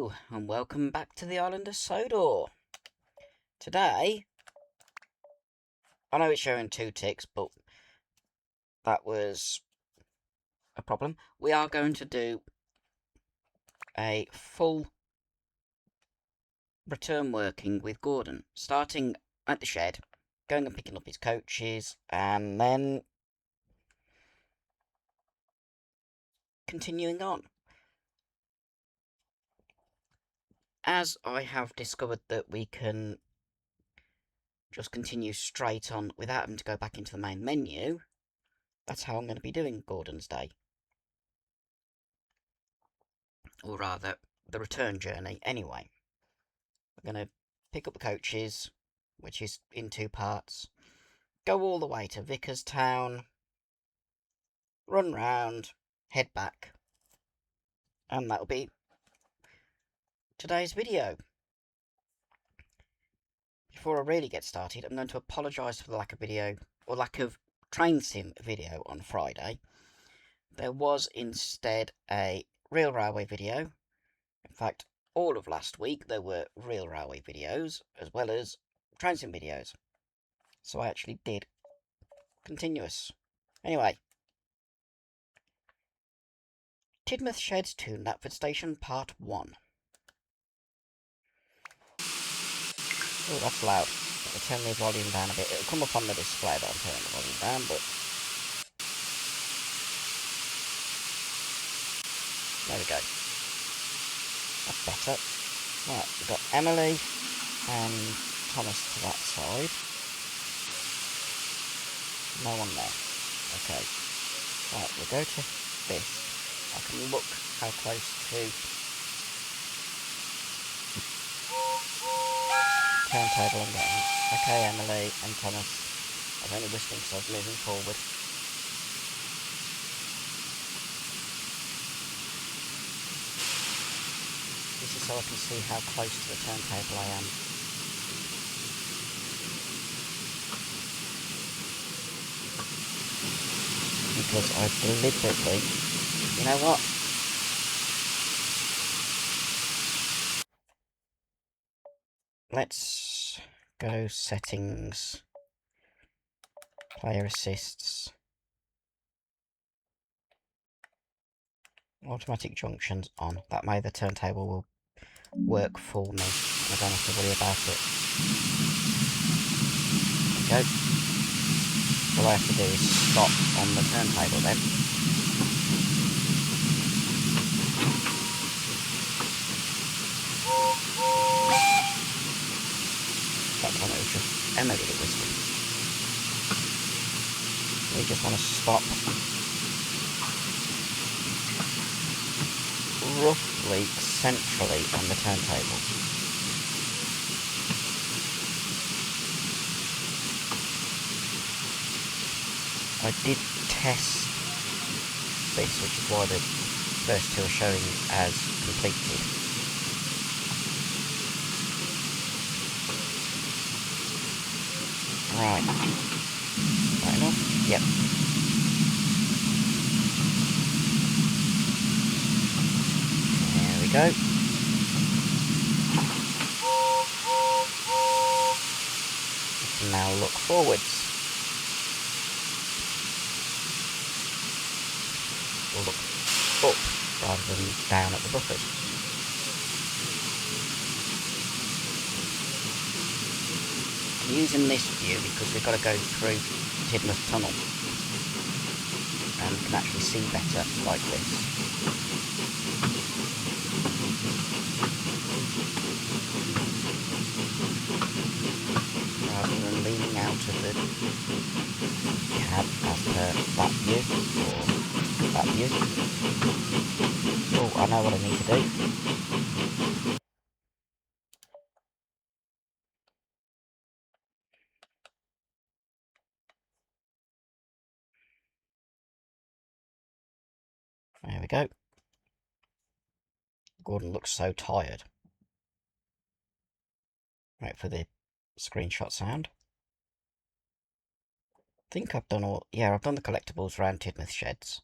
Hello, and welcome back to the island of Sodor. Today, I know it's showing 2 ticks, but that was a problem. We are going to do a full return working with Gordon, starting at the shed, going and picking up his coaches, and then continuing on. As I have discovered that we can just continue straight on without having to go back into the main menu, that's how I'm going to be doing Gordon's day. Or rather, the return journey anyway. We're going to pick up the coaches, which is in 2 parts, go all the way to Vicarstown, run round, head back, and that'll be today's video. Before I really get started, I'm going to apologise for the lack of video, or lack of train sim video on Friday. There was instead a real railway video. In fact, all of last week there were real railway videos, as well as train sim videos. So I actually did continuous. Anyway, Tidmouth Sheds to Knapford Station, Part 1. Oh, that's loud. I'll turn the volume down a bit. It'll come up on the display that I'm turning the volume down, but there we go. That's better. Right, we've got Emily and Thomas to that side. No one there. Okay. Right, we'll go to this. I can look how close to turntable I'm getting. Okay, Emily and Thomas. I was only whispering because I was moving forward. This is so I can see how close to the turntable I am. Because I deliberately... You know what? Let's go settings, player assists, automatic junctions on. That way the turntable will work for me. I don't have to worry about it. Okay. All I have to do is stop on the turntable then. That time it was just Emily that whispered. We just want to stop roughly centrally on the turntable. I did test this, which is why the first 2 are showing as completed. Right. Right enough? Yep. There we go. We can now look forwards. Or look up rather than down at the buffers. I'm using this view because we've got to go through Tidmouth Tunnel and can actually see better like this. Rather than leaning out of the cab as per that view or that view. Oh, I know what I need to do. There we go. Gordon looks so tired. Right for the screenshot sound. I think I've done all... Yeah, I've done the collectibles around Tidmouth Sheds.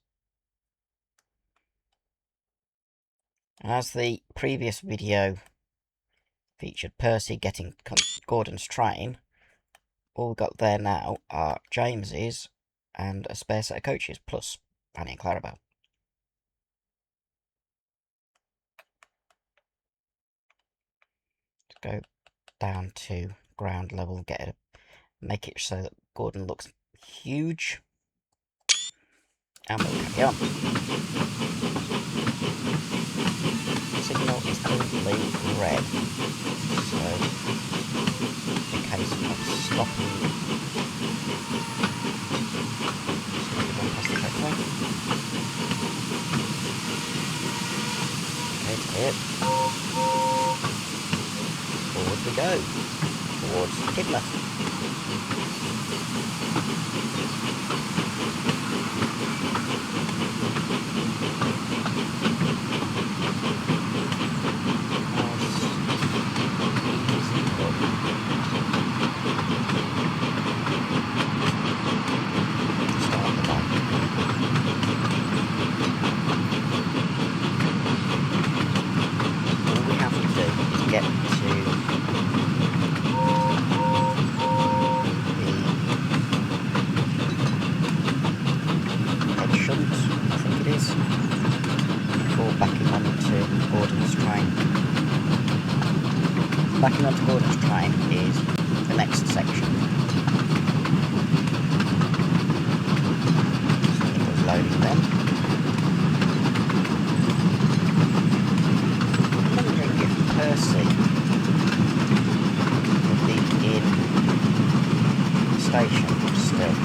As the previous video featured Percy getting Gordon's train, all we've got there now are James's and a spare set of coaches, plus Fanny and Clarabelle. Let's go down to ground level, make it so that Gordon looks huge. And we'll carry on. Signal is currently red, so in case of stopping, run past the checkpoint. Okay, it's clear. Forward we go, towards Tidmouth. Backing onto Gordon's train is the next section. It was loading then. I'm wondering if Percy would be in the station still.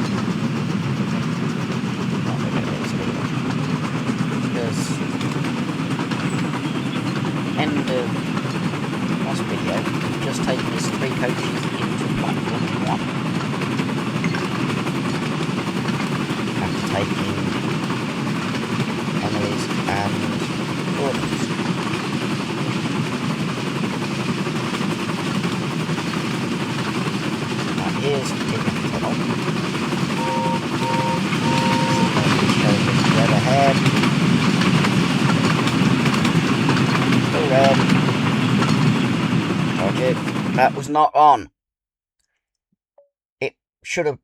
Not really, because end of last video, just taking his 3 coaches into platform 1. After taking Emily's and Gordon's. Now here's the Tidmouth tunnel. Showing us red ahead. Still red. That was not on. It should have...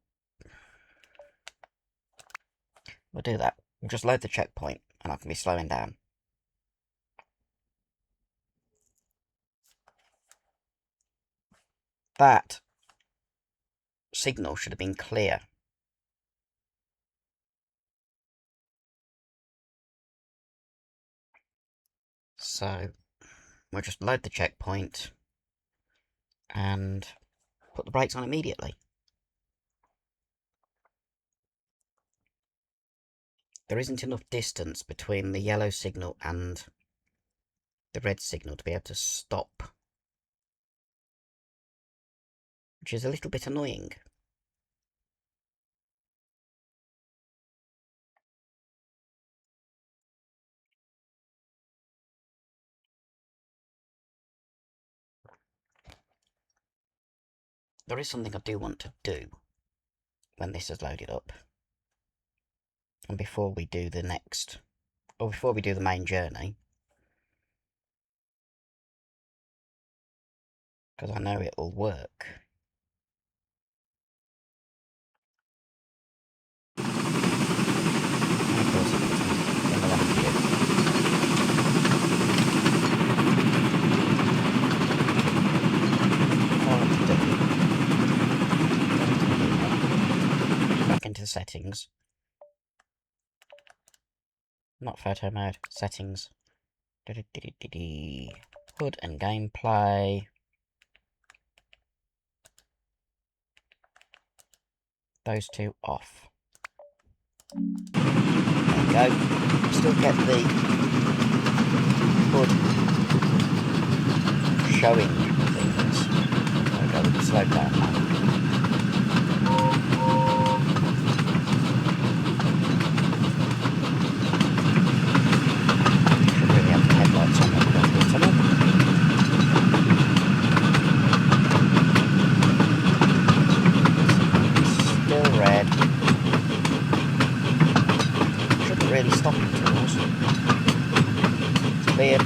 We'll do that. We'll just load the checkpoint and I can be slowing down. That signal should have been clear. So, we'll just load the checkpoint and put the brakes on immediately. There isn't enough distance between the yellow signal and the red signal to be able to stop, which is a little bit annoying. There is something I do want to do when this is loaded up. And before we do the next, or before we do the main journey. Because I know it'll work. And of course it puts me in the left view. Back into the settings. Not photo mode, settings. HUD and gameplay. Those two off. There we go. Still get the HUD showing things. There we go, we can slow down now. Really stopping tools. It's weird.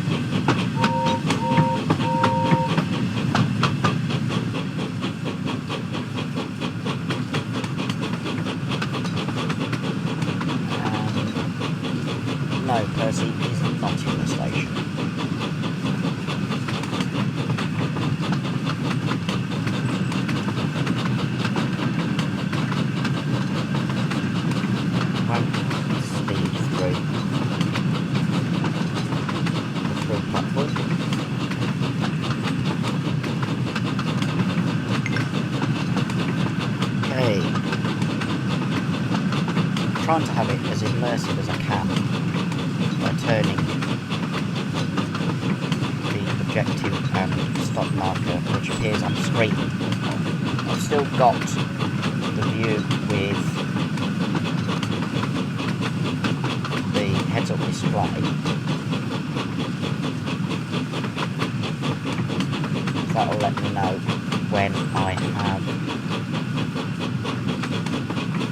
trying to have it as immersive as I can by turning the objective and stop marker which appears on screen. I've still got the view with the heads-up display. That'll let me know when I have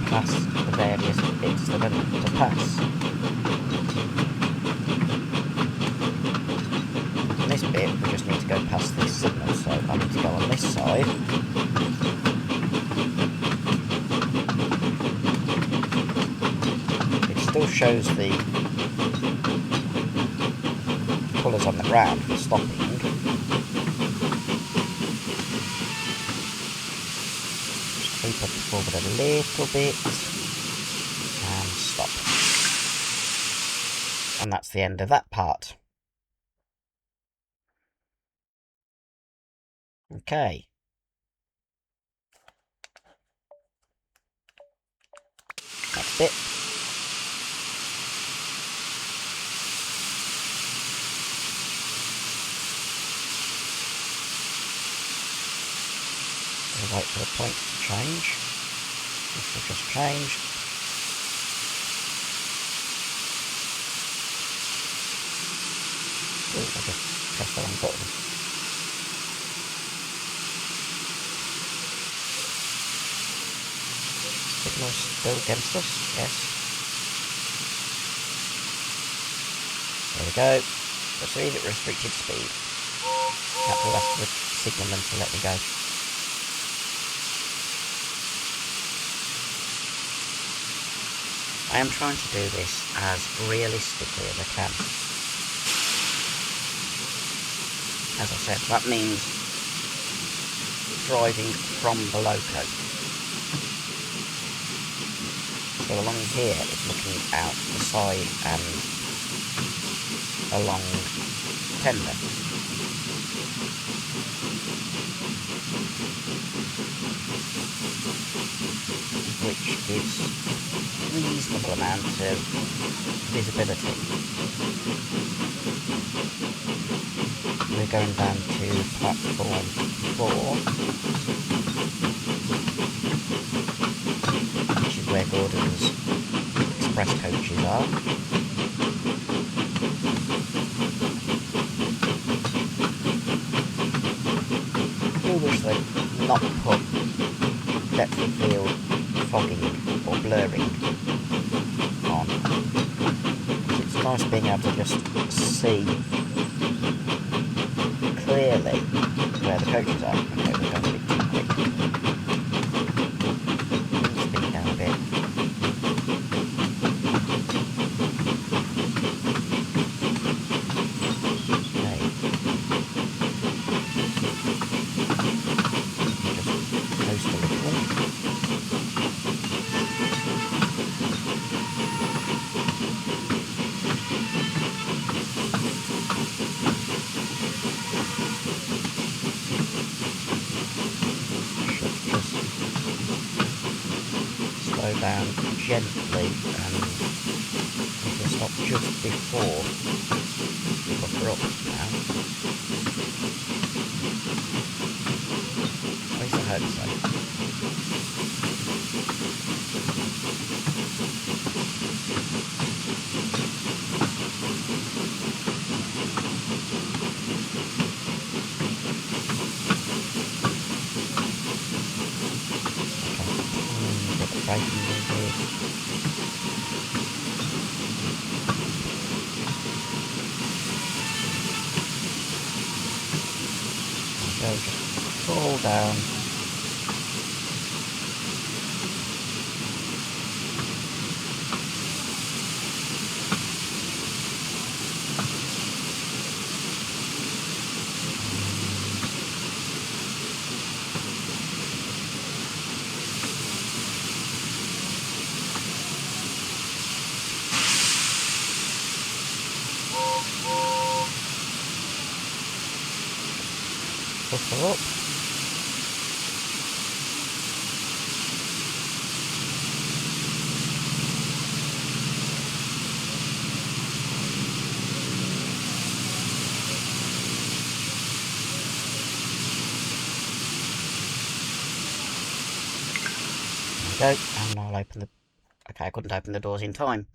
passed the various bits that I need to pass. In this bit we just need to go past this signal, so I need to go on this side. It still shows the colours on the ground for stopping. Creep up forward a little bit and stop. And that's the end of that part. Okay. Next bit. We'll wait for the point to change. This will just change. Oh, I just pressed the wrong button. Signal's still against us, yes. There we go. Proceed at restricted speed. That will have to signal them to let me go. I am trying to do this as realistically as I can. As I said, that means driving from the loco. So along here it's looking out the side and along tender. Which gives reasonable amount of visibility. We're going down to platform 4, which is where Gordon's express coaches are. I do wish they'd not put depth of field fogging or blurring on. It's nice being able to just see clearly where the coaches are. Okay, we're going a bit too quick. Speed down a bit. Okay. Just coast a little. Down gently and we can stop just before we pucker up now. At least I hope so. Braking here. So just pull down. Push her up. There we go, and I'll open the... Okay, I couldn't open the doors in time.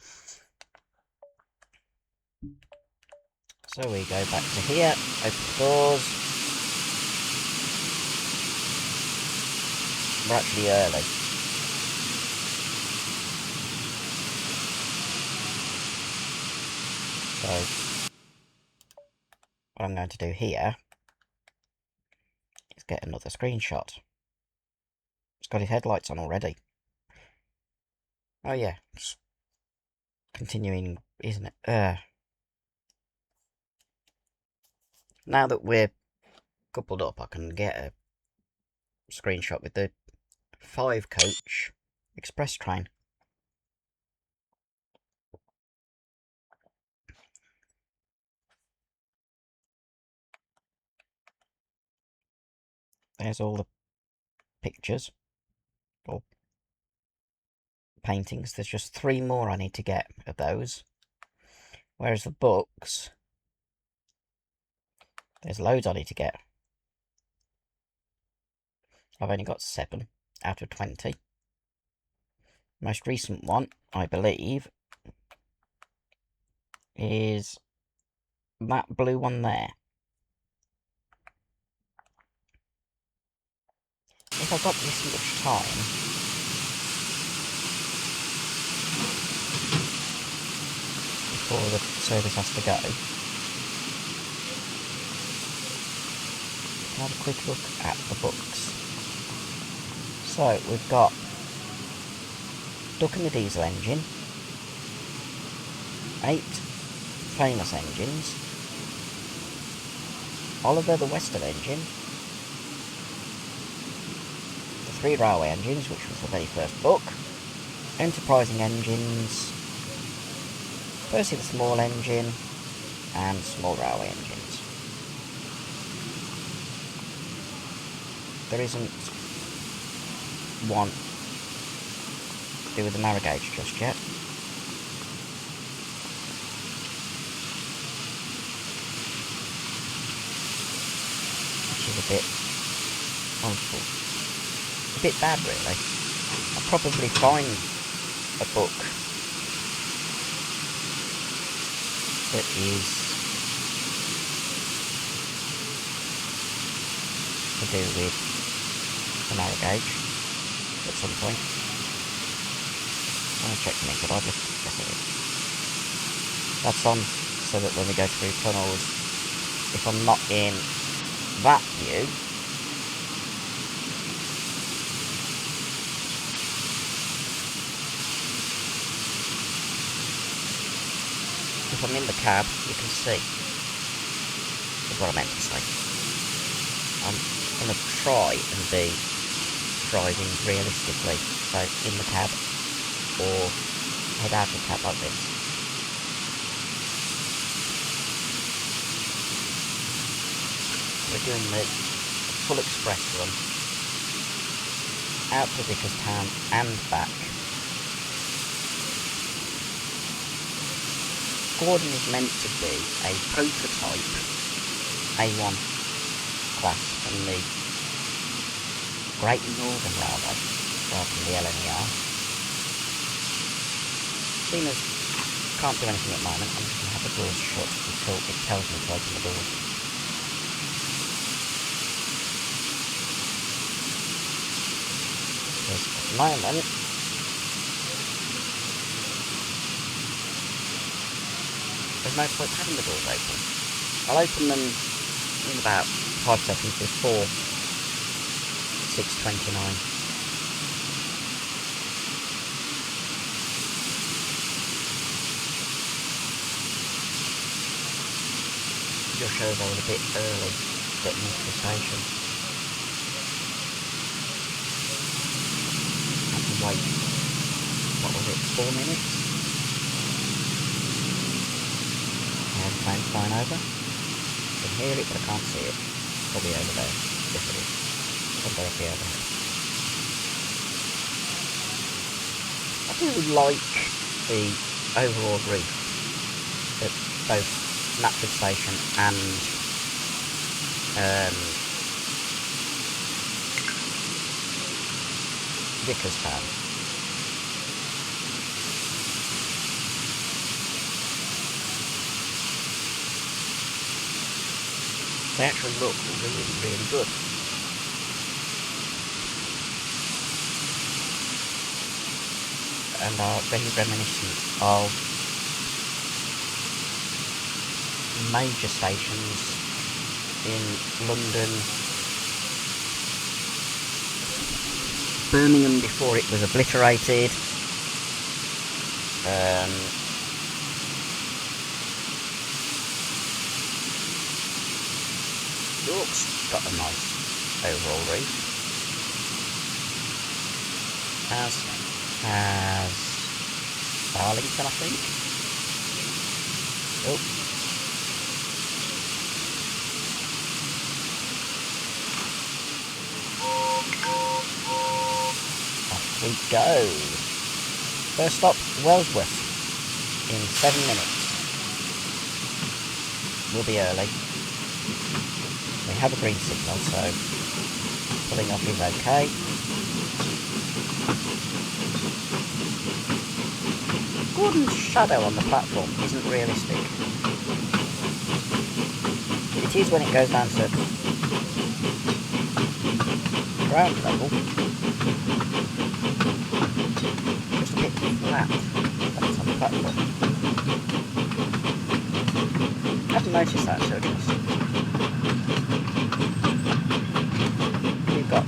So we go back to here, open the doors. We're actually early. So, what I'm going to do here is get another screenshot. It's got his headlights on already. Oh yeah, it's continuing, isn't it? Now that we're coupled up, I can get a screenshot with the 5-coach express train. There's all the pictures, or paintings. There's just 3 more I need to get of those. Whereas the books, there's loads I need to get. I've only got 7 out of 20. Most recent one, I believe, is that blue one there. If I've got this much time, before the service has to go, have a quick look at the books. So we've got Duck and the Diesel Engine, 8 famous engines, Oliver the Western Engine, the 3 railway engines, which was the very first book, Enterprising Engines, Percy the Small Engine, and Small Railway Engines. There isn't one to do with the narrow gauge just yet. Which is a bit wonderful. A bit bad really. I'll probably find a book that is to do with the narrow gauge at some point. I'm going to check the link, but I've just yes it is. That's on so that when we go through tunnels, if I'm not in that view, if I'm in the cab, you can see. Is what I meant to say. I'm going to try and be driving realistically, so in the cab or head out of the cab like this. We're doing the full express run out to Vicarstown and back. Gordon is meant to be a prototype A1 class from the Great Northern Railway rather than the LNER. Seeing as can't do anything at the moment, I'm just going to have the doors shut until it tells me to open the doors. Because at the moment, there's no point having the doors open. I'll open them in about 5 seconds before 6:29. Just shows I was a bit early getting into the station. Had to wait, what was it, 4 minutes? Airplane flying over. I can hear it, but I can't see it. Probably over there. Yes, it is. Or directly overhead. I do like the overall route at both Knapford Station and Vicarstown. They actually look really, really good. And are very reminiscent of major stations in London, Birmingham before it was obliterated, York's got a nice overall reef, as has Darlington, I think. Oh. Off we go. First stop, Wellsworth, in 7 minutes. We'll be early. We have a green signal, so pulling off is okay. Gordon's shadow on the platform isn't realistic. It is when it goes down to ground level. Just a bit flat. That's on the platform. I haven't noticed that until just. We've got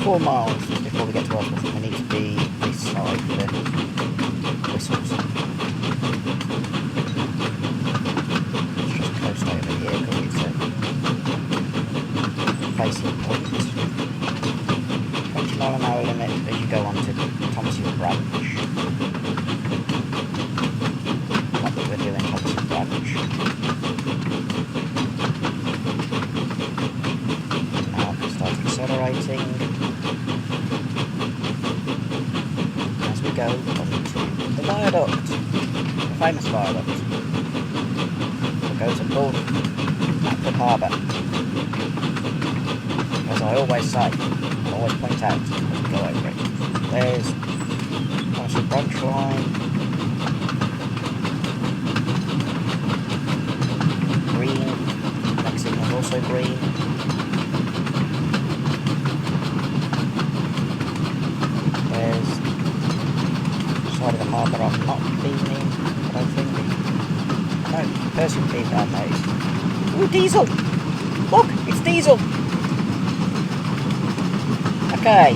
4 miles before we get to Oswald, and we need to be this side for the whistles. Let's just coast over here because it's a facing point. 20-mile-an-hour limit as you go on to Thomas's Branch. Not that we're doing Thomas's Branch. Now start accelerating as we go onto the viaduct, the famous viaduct. We'll go to Lord Knapford Harbour. As I always say, I always point out as we go over it. There's Thomas's Branch line. Green. Next signal's also green. There's side of the harbour I'm not being in, I don't think. No, the person being down there is... Ooh, Diesel! Look, it's Diesel! Okay,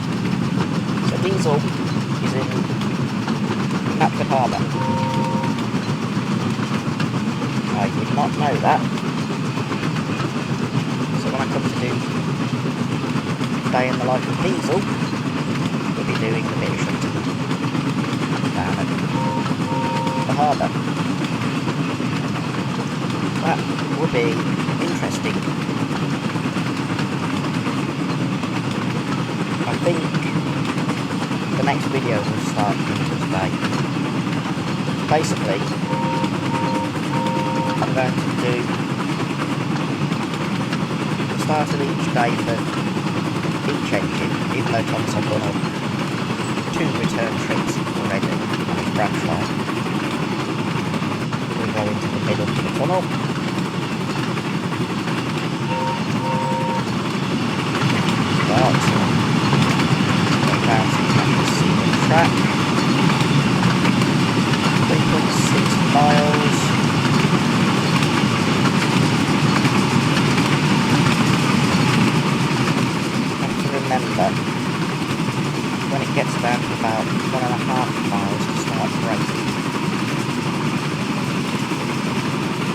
so Diesel is in Knapford Harbour. I did not know that. So when I come to do Day in the Life of Diesel, we'll be doing the bit of shooting down at the harbour. That would be interesting. I think the next video will start today. Basically, I'm going to do the start of each day for each engine, even though Thomas have gone on 2 return trips already on his branch line. We'll go into the middle of the tunnel. Start down to the Seaman track. 3.6 miles. Have to remember, when it gets down to about 1.5 miles, it starts braking.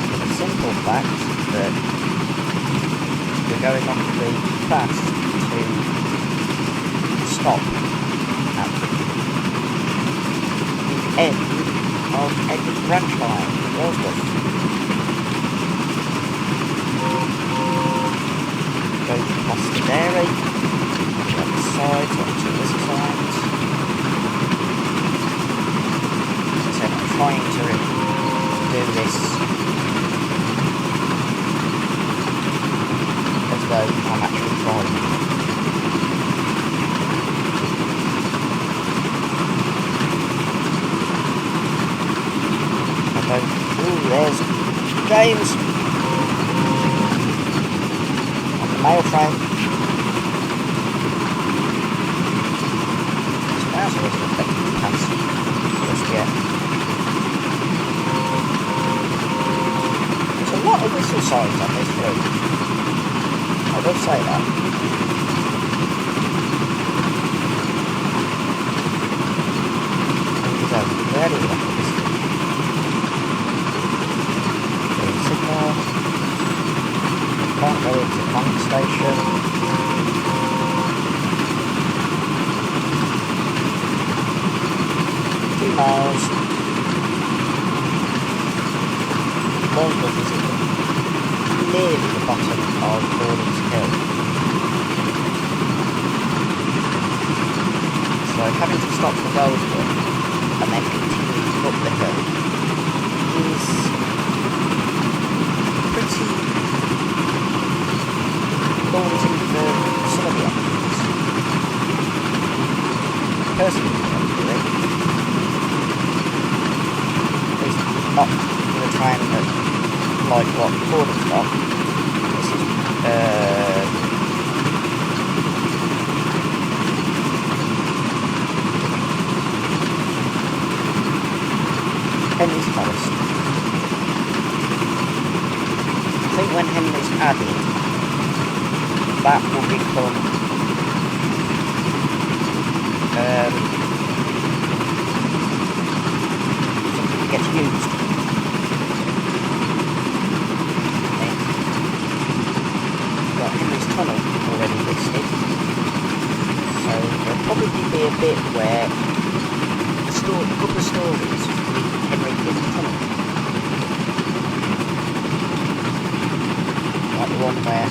For the simple fact that we're going off the fast to stop at the end of Edward's branch line in Wellsworth. Go past the dairy, on the other side, on to this side. As I said, I'm trying to do this as though I'm actually driving. Ooh, there's James. mail train. So now I wasn't expecting to pass just yet. There's a lot of whistle signs on this route. I will say that. Very lucky. Green signal. Can't go into Knapford Station. Two miles. Bournemouth is nearly the bottom of Gordon's Hill. So having to stop for Rosewood and then continue up the hill is pretty daunting for some of the engines. Personally, I don't do it. At least not for the time that, like what Gordon's got. This is Henry's Forest. I think when Henry's added, that will become something that gets used. We've got Henry's Tunnel already listed, so there'll probably be a bit where a couple of stories Henry in the tunnel. Like the one where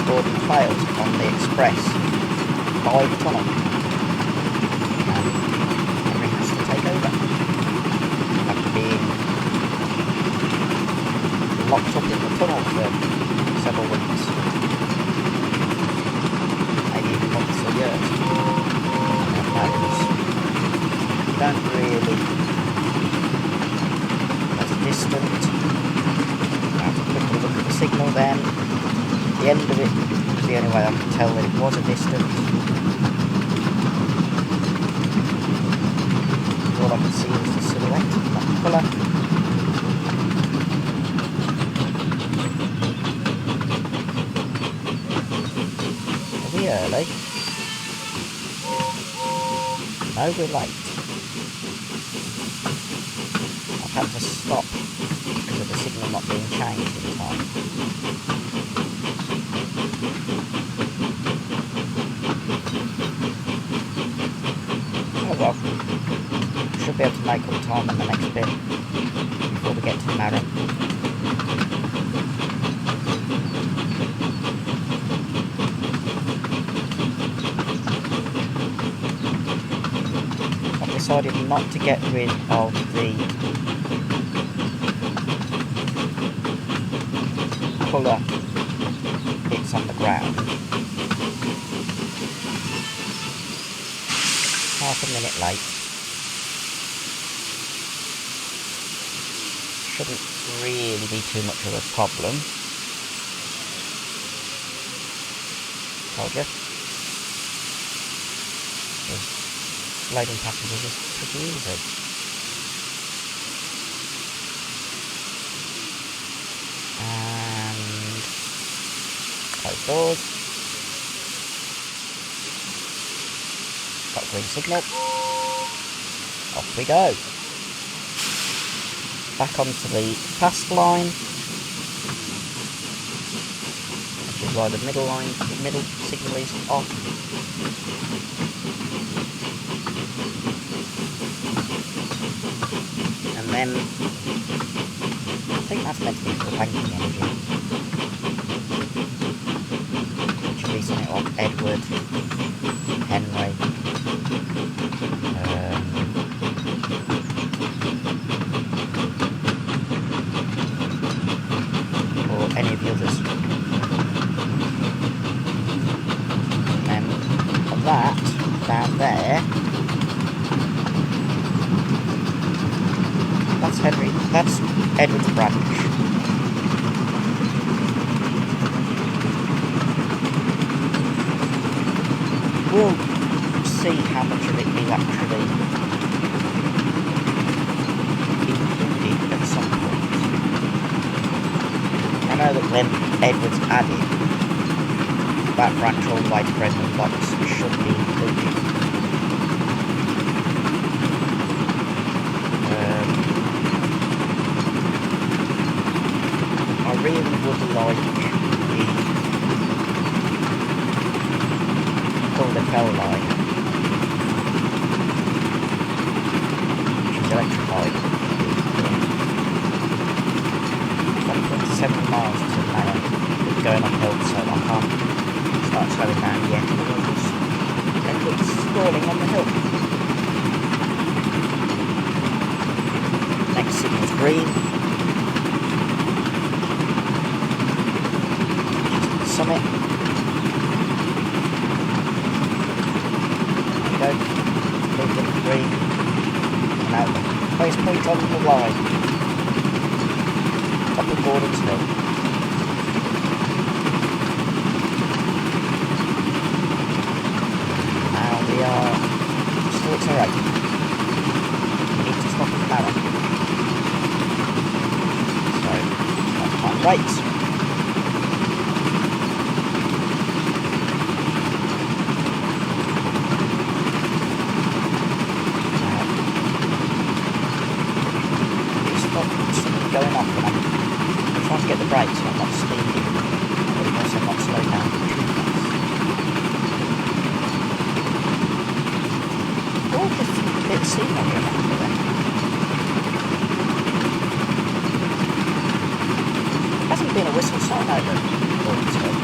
Gordon failed on the express by the tunnel. And Henry has to take over. After being locked up in the tunnel for several weeks. Maybe even months or years. You don't really... distant. I have to quickly look at the signal then. The end of it is the only way I can tell that it was a distance. All I can see is the silhouette, not the colour. Are we early? No, we're late. I've had to stop because of the signal not being changed in time. Oh well, should be able to make up time on the next bit before we get to Marrow. I've decided not to get rid of the colour bits on the ground. Half a minute late. Shouldn't really be too much of a problem. Told you. Loading passengers is pretty easy. And close doors. Got green signal. Off we go. Back onto the fast line. Which is why the middle signal is off. And then I think that's meant to be for the banking engine. Which will be something like Edward, Henry, or any of the others. And then that down there, that's Edward's branch. see how much of it is actually included at some point. I know that when Edwards added that branch all the way to Brendan Box should be included. I really would like the Calder line, which is electrified. 1.7 miles to an hour, it's going uphill, so I can't start slowing down yet, otherwise it ends up stalling on the hill. Next signal's green, which is the summit. There we go, moving green, and now the place point on the line, top of Gordon's Hill. We are still at 8. We need to stop at Barrow. So, that's my brakes. Stop going off and I'm trying to get the brakes so I'm not speeding, but also not slowing down too fast. Oh, just a bit of scenery around there. Hasn't been a whistle sign over Gordonsville.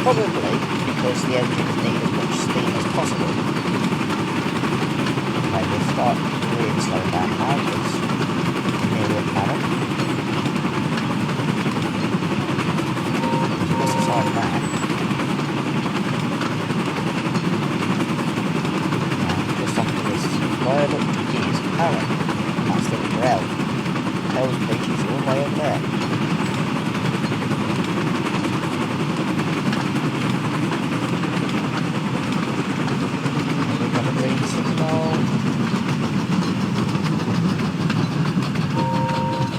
Probably because the engines need as much steam as possible. Okay, we'll start really slowing down now because we're nearly at Barrow. Whistle sign there. Viaduct is Barrow, and that's the L. L's Bridge is all the way over there. We've got a green signal.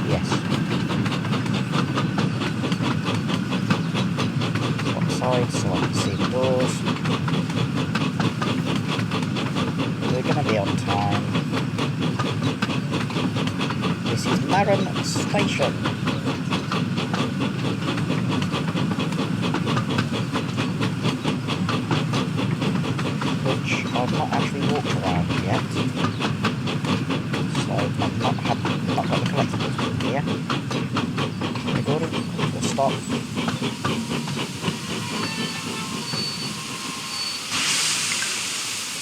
Yes. Swap sides so I can see the doors. We're going to be on time. This is Knapford Station. Which I've not actually walked around yet. So I've not got the collectibles here. Okay, Gordon, we'll stop.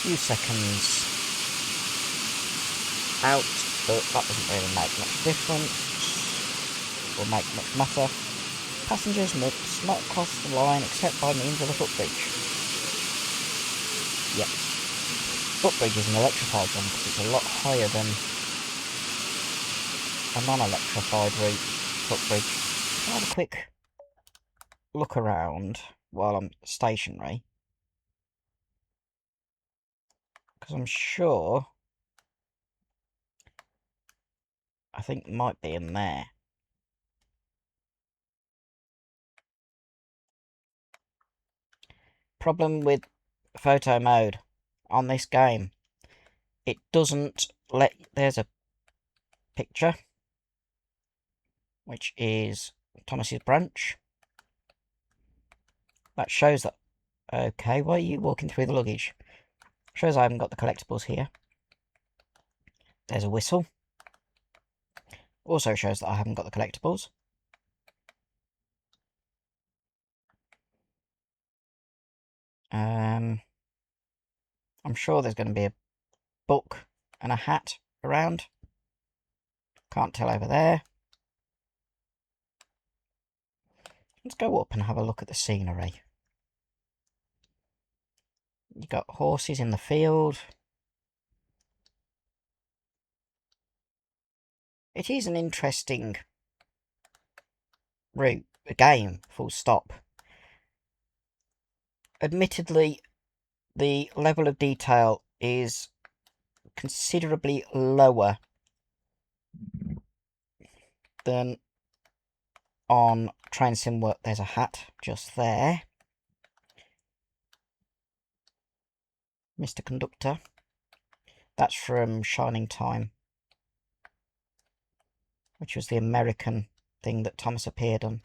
Few seconds out, but that doesn't really make much difference or make much matter. Passengers must not cross the line except by means of a footbridge. Yep, footbridge is an electrified one because it's a lot higher than a non-electrified route footbridge. I'll have a quick look around while I'm stationary. Because I'm sure I think it might be in there. Problem with photo mode on this game, it doesn't let, there's a picture which is Thomas's branch that shows that, okay, why are you walking through the luggage? Shows I haven't got the collectibles here. There's a whistle. Also shows that I haven't got the collectibles. I'm sure there's going to be a book and a hat around. Can't tell over there. Let's go up and have a look at the scenery. You've got horses in the field. It is an interesting route, a game, full stop. Admittedly, the level of detail is considerably lower than on train sim work. There's a hat just there. Mr. Conductor. That's from Shining Time, which was the American thing that Thomas appeared on.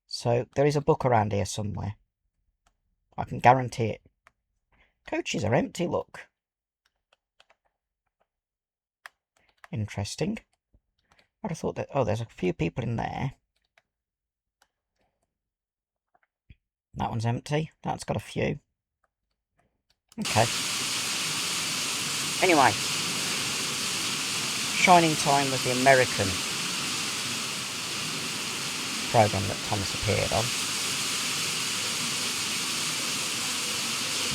So there is a book around here somewhere. I can guarantee it. Coaches are empty, look. Interesting. I'd have thought that... Oh, there's a few people in there. That one's empty. That's got a few. Okay. Anyway. Shining Time was the American programme that Thomas appeared on.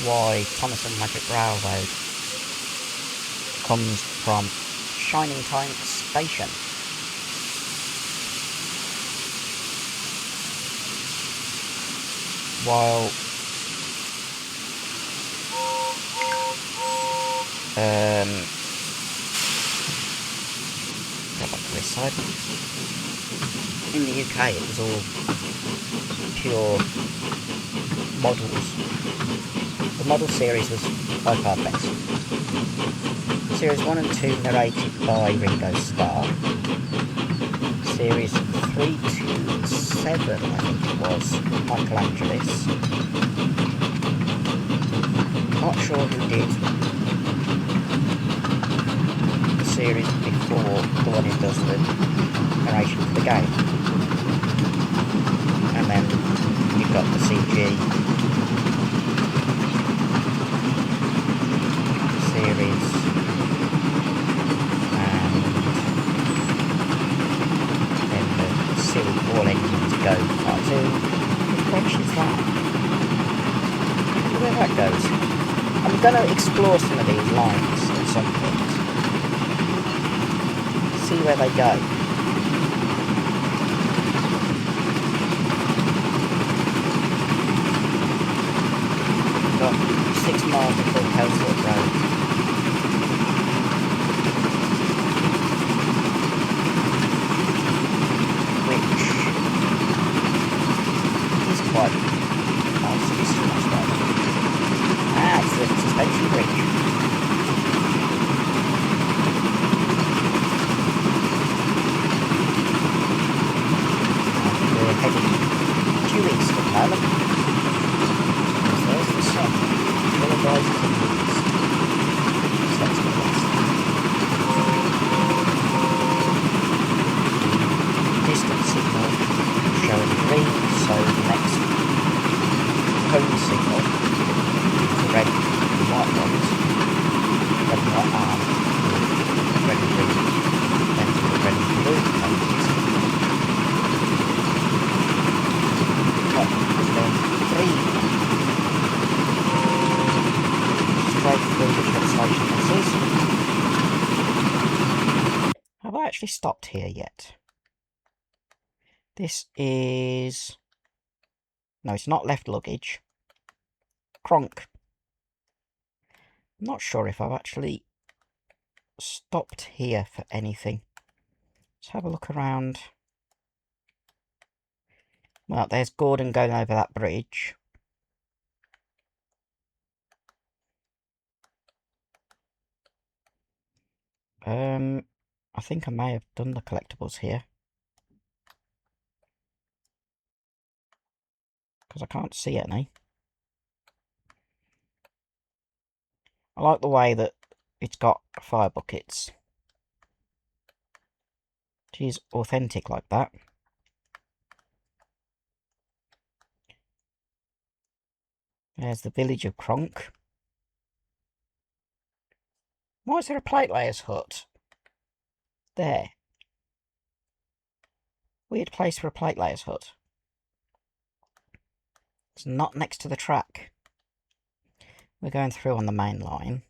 Why Thomas and Magic Railroad comes from Shining Time Station. While go back to this side. In the UK it was all pure models. The model series was by far best. Series 1 and 2 narrated by Ringo Starr. Series 3 to 7, I think it was, Michael Angelis. Not sure who did the series before the one who does the narration for the game. And then you've got the CG series. All engines go cartoon. Which branch is that? Where that goes? I'm going to explore some of these lines at some point. See where they go. We've got 6 miles before Kelsthorpe Road. Suspension bridge. We're heading due east at the moment. There's the sun. Full of rises and moons. So let's go west. Distance signal showing green, so the next home signal is red. White ones, red and white arm, red and green, then to the red and blue cones. But then green, straight through the train station this is. Have I actually stopped here yet? This is... No, it's not left luggage. Cronk. I'm not sure if I've actually stopped here for anything. Let's have a look around. Well, there's Gordon going over that bridge. I think I may have done the collectibles here. Because I can't see any. I like the way that it's got fire buckets. It is authentic like that. There's the village of Kronk. Why is there a plate layer's hut? There. Weird place for a plate layer's hut. It's not next to the track. We're going through on the main line.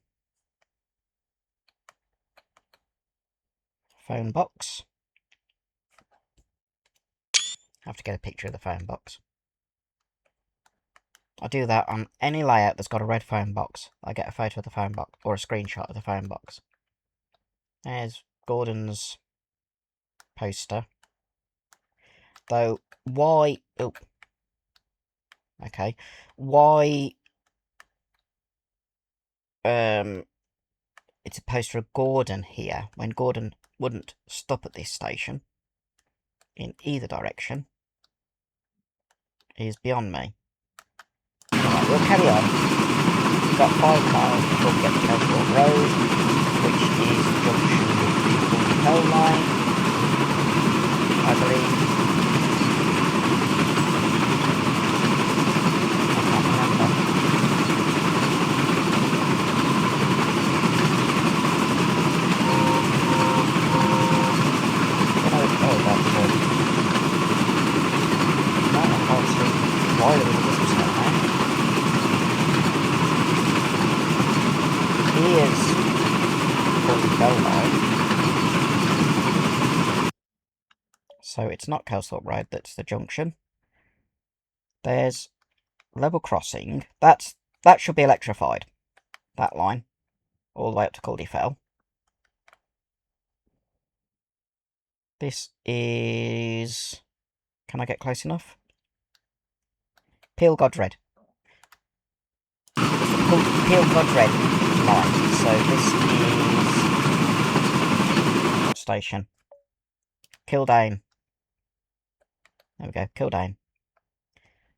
Phone box. I have to get a picture of the phone box. I do that on any layout that's got a red phone box. I get a photo of the phone box, or a screenshot of the phone box. There's Gordon's poster. Though, why... Oh. Okay. Why... It's a poster of Gordon here, when Gordon wouldn't stop at this station, in either direction, is beyond me. Right, we'll carry on. We've got 5 miles before we get to Kelsthorpe Road, which is the junction with the Hull line, I believe. I can't remember. Oh, that's good. No, I can't see why there was a whistle stop there. Here's the bell line. So it's not Kelsthorpe Road that's the junction. There's level crossing. That should be electrified. That line. All the way up to Caldy Fell. This is... Can I get close enough? Peel Godred. Peel Godred line. So this is... What station? Kildane. There we go, Kildane.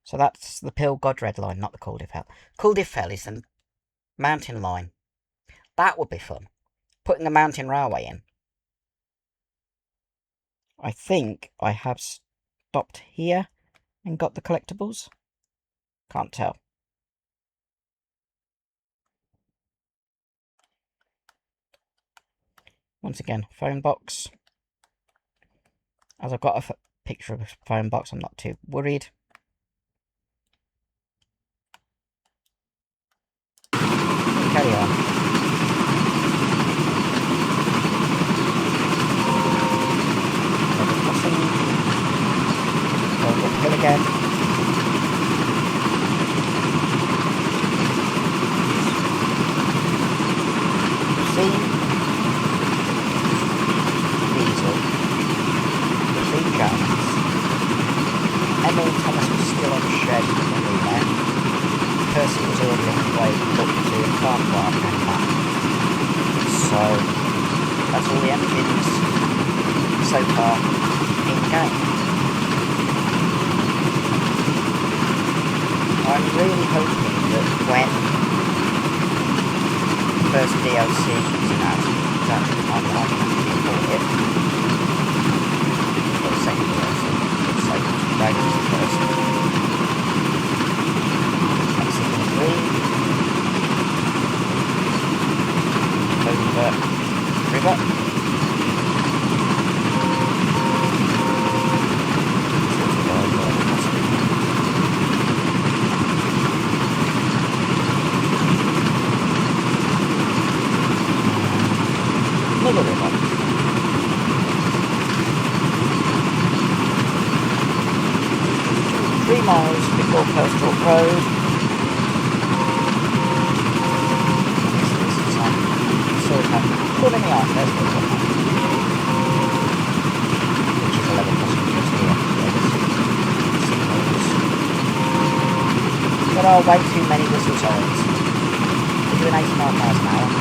So that's the Peel Godred line, not the Caldy Fell. Caldy Fell is the mountain line. That would be fun. Putting a mountain railway in. I think I have stopped here and got the collectibles. Can't tell. Once again, phone box. As I've got a picture of a phone box, I'm not too worried. Carry on. Go uphill again. See? Diesel. We've seen Jones. Emily Thomas was still on the shed when we met. Percy was already on his way up to the car park and back. So, that's all the engines so far in game. I'm really hoping that when the first DLC is announced, that I'm not going to report it. For the second DLC, it's like right as the first. Exit in green. Over river. Another river. 3 miles before Kelsthorpe Road. This is sort of pulling me out. There's the one. Which is a level crossing just here. Signals. There are way too many whistle signs. We're doing 89 miles an hour.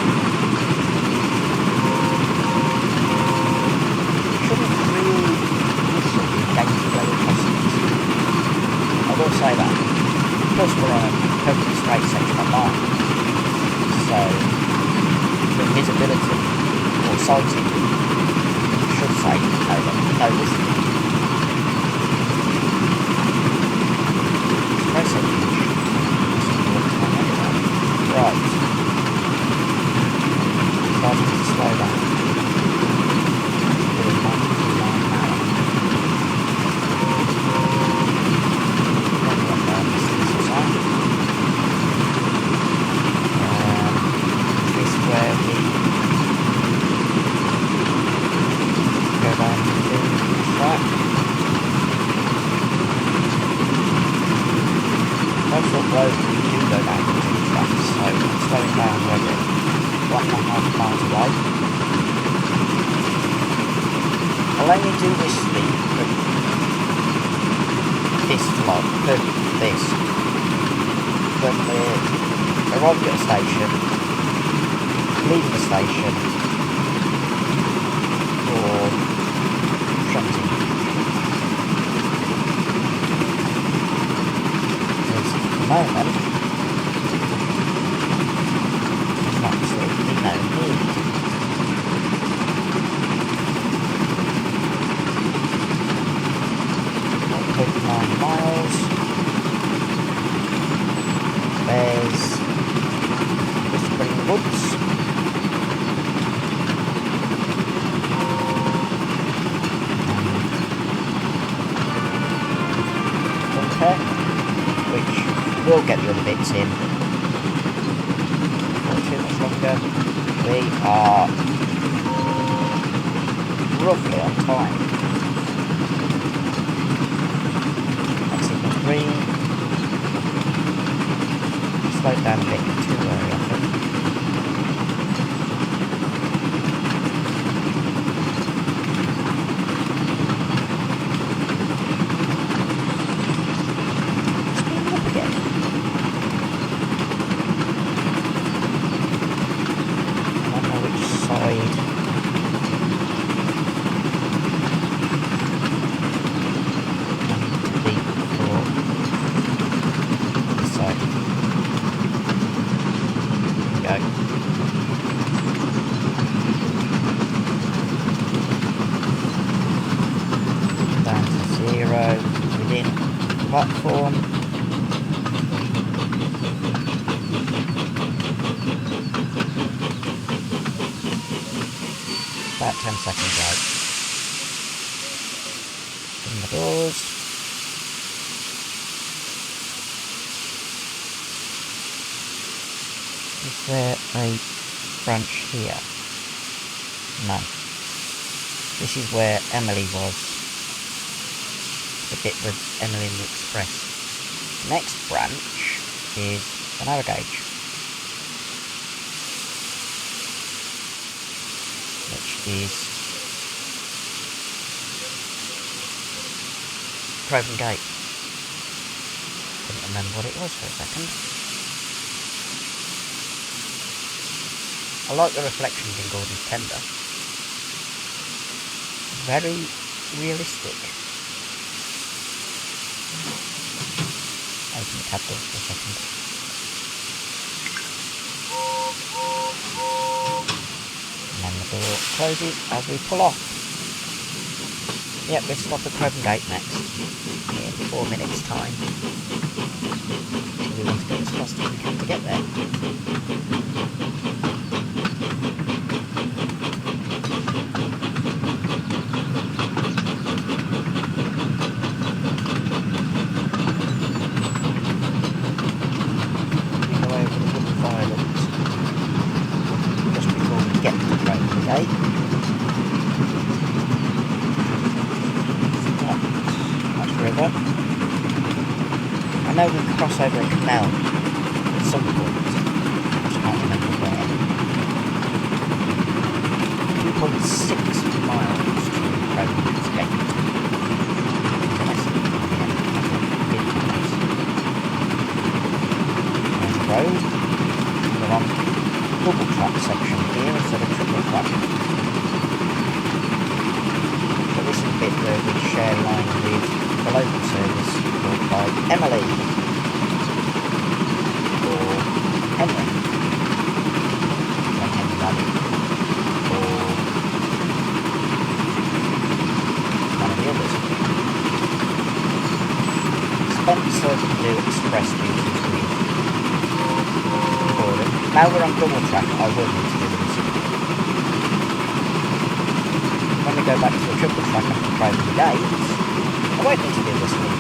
I will say that. Plus we're on a perfectly straight section of line. So the visibility or sighting should say no listening. Right. Starting to slow down. road we do go down to the tracks, so I'm slowing down already. 1.5 miles away. I'll only do this thing for this vlog, for this, when we're arriving at a station, leaving the station, or shunting. Because at the moment, there's absolutely no need. 9 miles. There's the Spring Woods. Bunker, which will get the other bits in. Not too much longer. We are roughly on time. Green. Slow down a bit too early, I think. Speeding up again. I don't know which side. Platform. About 10 seconds out. In the doors. Is there a branch here? No. This is where Emily was. The bit with Emily in the Express. Next branch is an hour gauge, which is Craven Gate. Couldn't remember what it was for a second. I like the reflections in Gordon's tender. Very realistic. Open the cab door for a second. And then the door closes as we pull off. Yep, we'll stop at Craven Gate next. In 4 minutes time. We want to go as fast as we can to get there. I know we cross over a canal at some point, I just can't remember where. 2.6 miles to Craven's Gate. There's the road. We're on double track section here instead of triple track. So this is a bit where we share line with the local service called by Emily or Henry Valley or one of the others. Spencer can do express duties with Gordon. Now we're on double track, I will need to do this. When we go back to the triple track after Craven Gate, I won't need to do this one.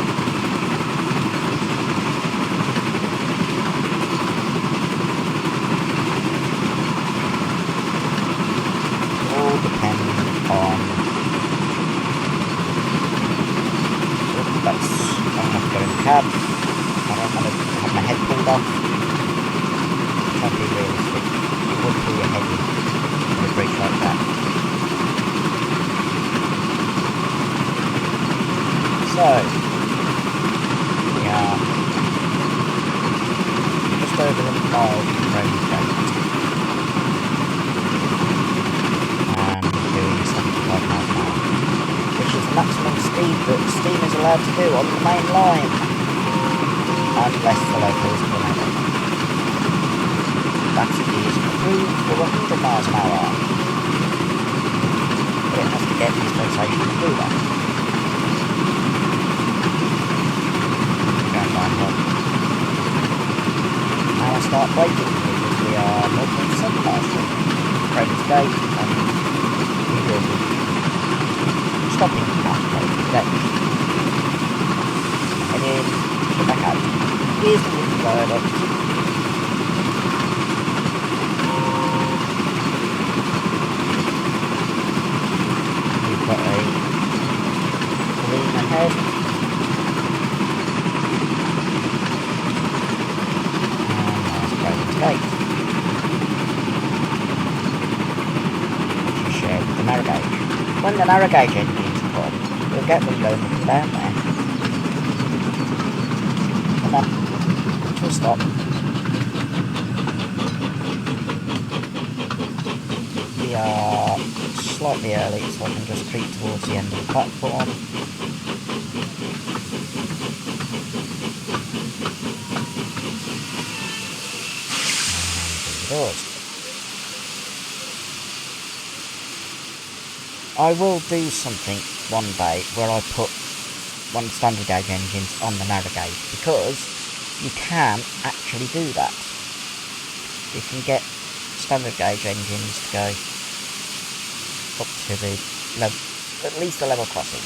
All depend on... I'm going to go in the cab. I don't want to have my head pulled off. Trying to be realistic. It would pull your head in a bridge like that. So, we are just over the mile from Roman Gate. And doing 75 miles an hour. Which is the maximum speed that steam is allowed to do on the main line. Unless the local is tornado. That is approved for 100 miles an hour. But it has to get dispensation to do that. Going downhill. Now I start braking because we are 0.7 miles from Raven's Gate and we will be stopping at Raven's Gate. And then get back out. Here's the little viaduct. We've got a green ahead. And there's Raven's Gate. Which is shared with the narrow gauge. When the narrow gauge engines come, we'll get them going up and down there. Come on. We'll stop. We are slightly early, so I can just creep towards the end of the platform. And doors. I will do something one day where I put one standard gauge engines on the narrow gauge, because you can actually do that. You can get standard gauge engines to go up to the level, at least the level crossing.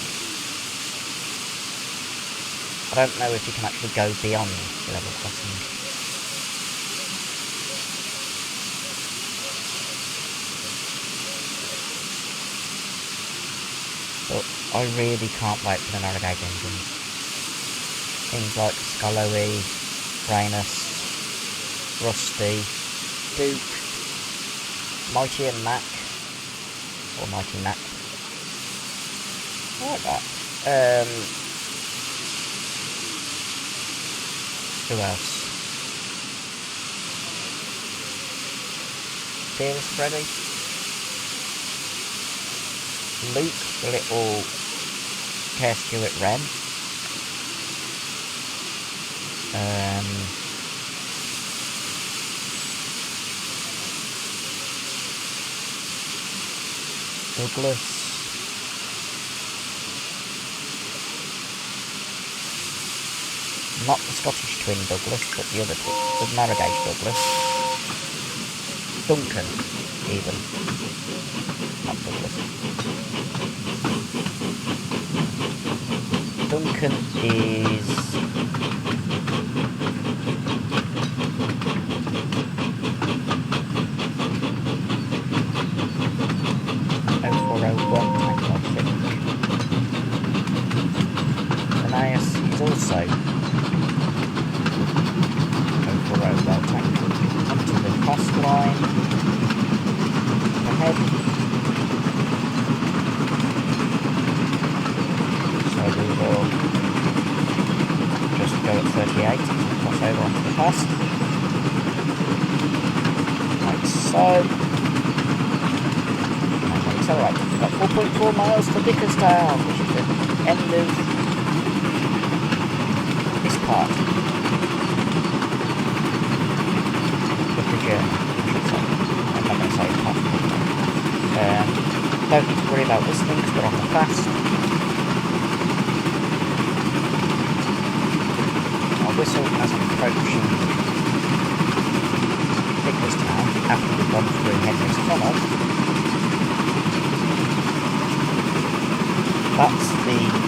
I don't know if you can actually go beyond the level crossing. But I really can't wait for the narrow gauge engines. Things like Scaloe, Rhinus, Rusty, Duke, Mighty and Mac, or Mighty Mac. I like that. Who else? Fearless Freddy. Luke, the little Care Stewart Wren. Douglas. Not the Scottish twin Douglas, but the other two, the narrow gauge Douglas. Duncan, even. Not Douglas. Duncan is... also over road well tank onto the cost line ahead, so we will just go at 38 and cross over onto the past like so, and accelerate. We've got 4.4 miles to Vicarstown, which is the end of part of the journey, I should say. I'm not going to say part of the journey. Don't need to worry about listening because we're on the fast. I'll whistle as I'm approaching Vicarstown after we've gone through Henry's Tunnel. That's the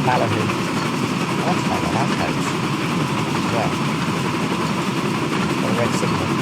Malahoo. I want to know where that goes as well. Got a red signal.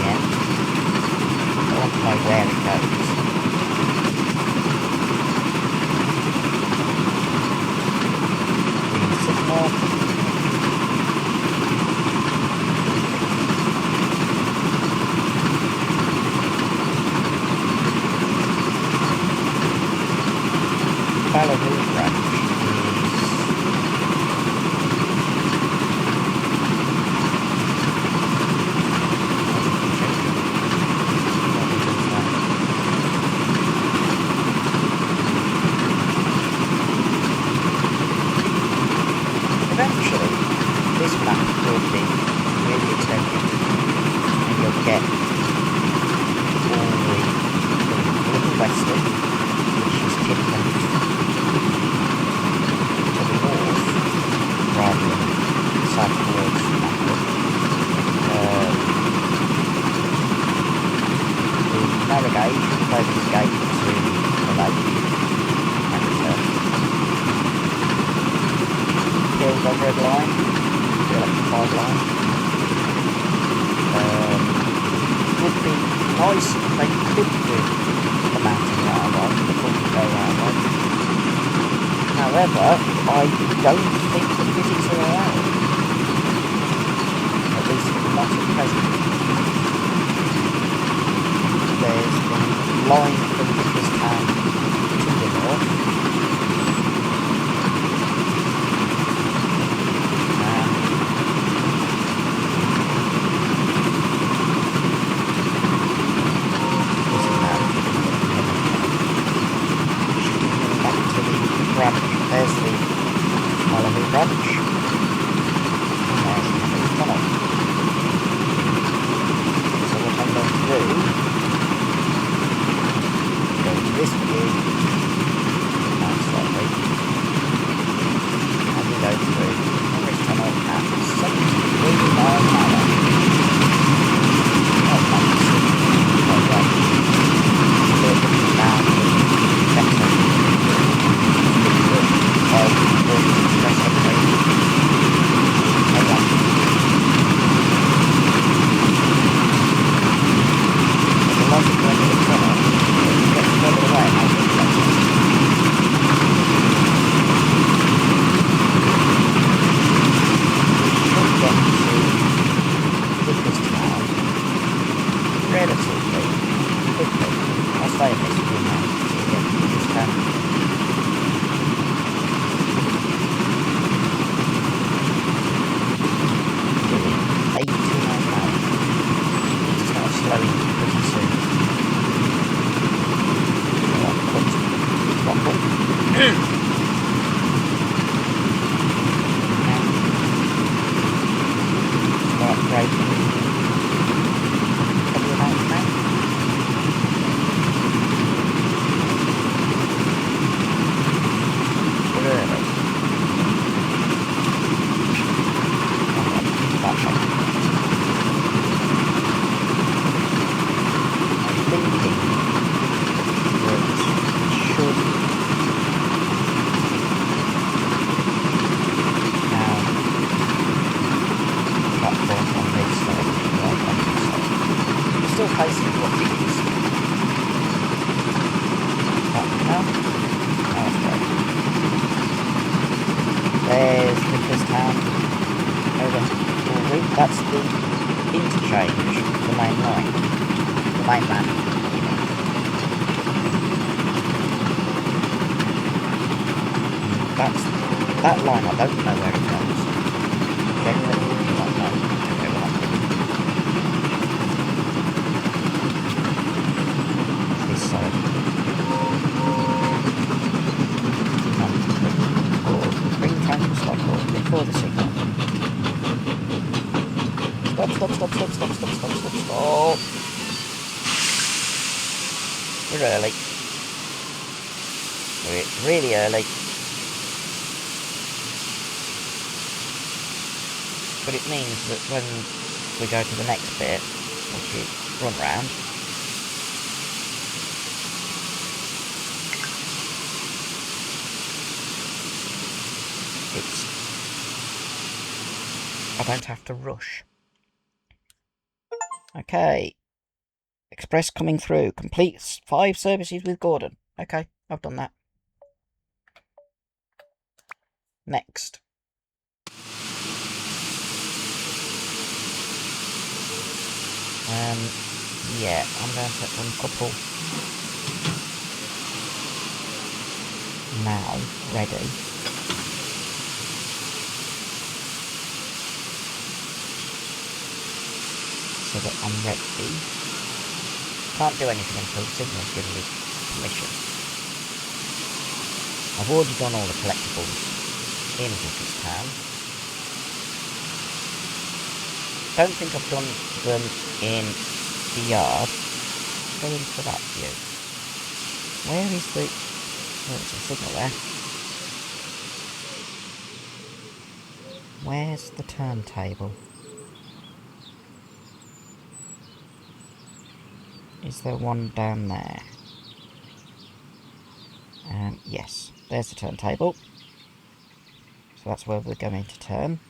this map will be really extended, and you'll get all the little western, which is Tidmouth, to the north, rather than south towards Knapford. The narrow gauge, Clover's Gate to the lake, and Hills on Red Line, the electrified line. Would be nice if they could do the mountain railway, the 40k railway. However, I don't think the physics are allowed. At least not at present. There's the line from Vicarstown to the north. There's the Malibu branch, and there's the tunnel. So what I'm going to do is go to this view, and slightly, and we go through this tunnel at 73 miles an hour. Oh, that's quite right. Down the better. Relatively quickly. I'll stay in this for now until we get to Vicarstown. Doing 82 miles an hour. Need to start slowing pretty soon. Start braking. Still facing what it is. Now, that's great. There's Vicarstown over Hall Route. That's the interchange, the main line, the main man. That's that line. I don't know where it goes. Generally, I don't know. Okay, well, this side. Bring transit stop before the signal. Stop. We're early. We're really early. But it means that when we go to the next bit, which is run round, I don't have to rush. Okay. Express coming through. Complete 5 services with Gordon. Okay, I've done that. Next. Yeah, I'm going to uncouple now, ready. So that I'm ready. Can't do anything until the signal's given me permission. I've already done all the collectibles in Vicarstown. don't think I've done them in the yard. Go into that view. Where is the... Oh, there's a signal there. Where's the turntable? Is there one down there? Yes, there's the turntable. So that's where we're going to turn.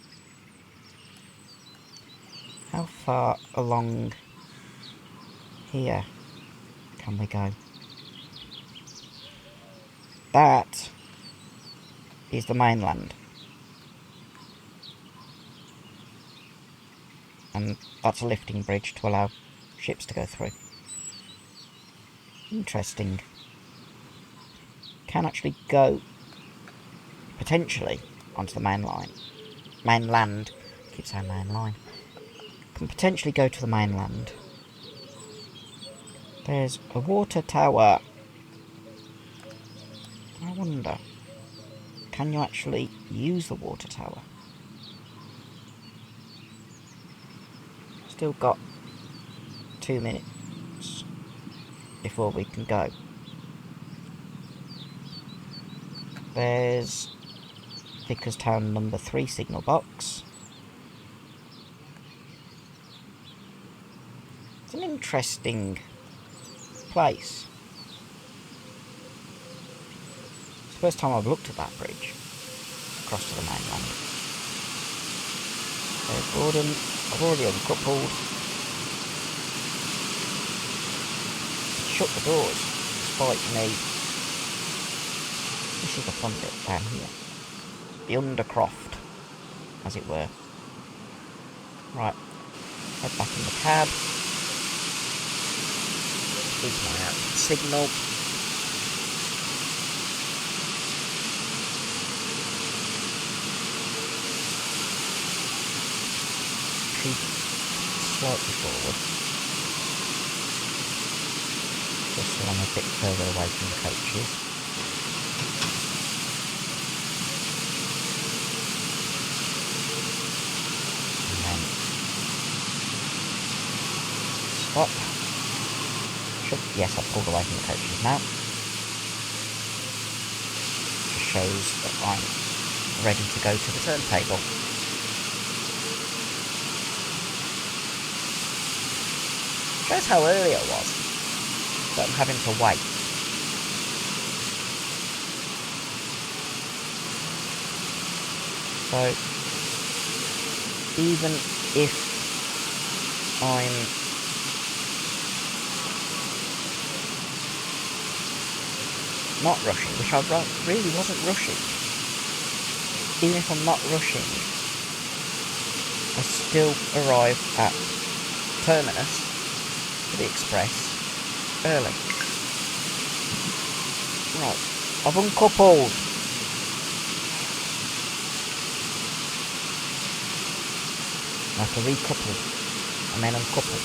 How far along here can we go? That is the mainland. And that's a lifting bridge to allow ships to go through. Interesting. Can actually go, potentially, onto the main line. Mainland. I keep saying main line. Can potentially go to the mainland. There's a water tower. I wonder, can you actually use the water tower? Still got 2 minutes before we can go. There's Vicarstown number 3 signal box. It's an interesting place. It's the first time I've looked at that bridge across to the mainland. There's Gordon. I've already uncoupled. Shut the doors despite me. This is the fun bit down here. The undercroft, as it were. Right, head back in the cab. Keep my out signal. Keep slightly forward. Just so I'm a bit further away from the coaches. Stop. Yes, I've pulled away from the coaches now. Just shows that I'm ready to go to the turntable. Shows how early I was, that I'm having to wait. So, even if I'm not rushing, which I really wasn't rushing, even if I'm not rushing, I still arrive at terminus for the express early. Right, I've uncoupled. I have to recouple and then uncouple.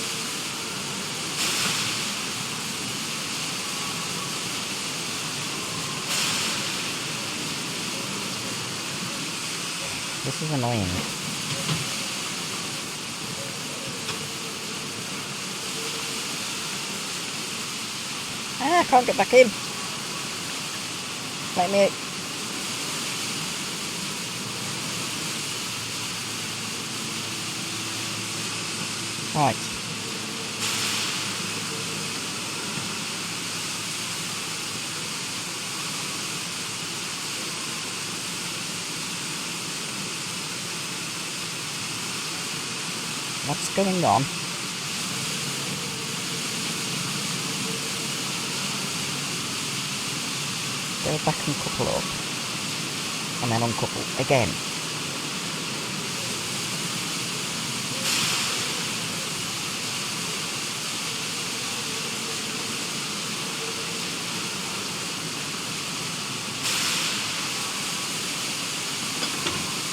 This is annoying. I can't get back in. Let me. Right. What's going on? Go back and couple up. And then uncouple again.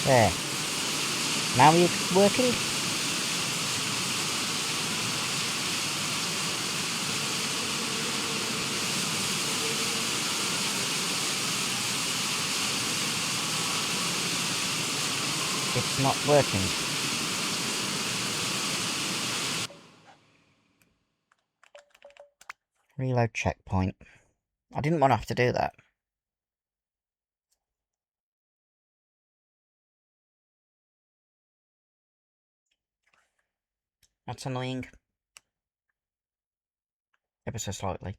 There. Now you're working? It's not working. Reload checkpoint. I didn't want to have to do that. That's annoying. Ever so slightly.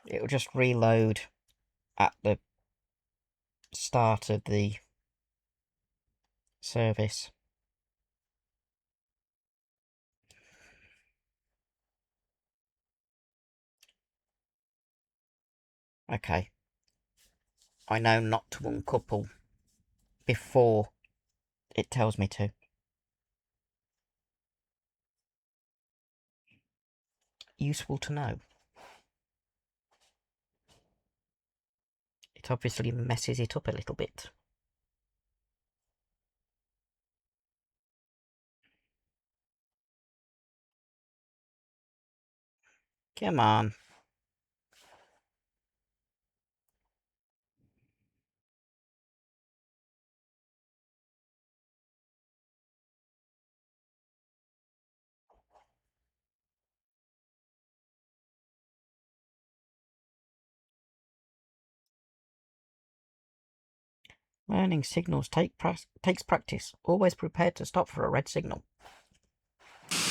It'll just reload at the start of the service. Okay. I know not to uncouple before it tells me to. Useful to know. It obviously messes it up a little bit. Come on. Learning signals takes practice. Always prepared to stop for a red signal.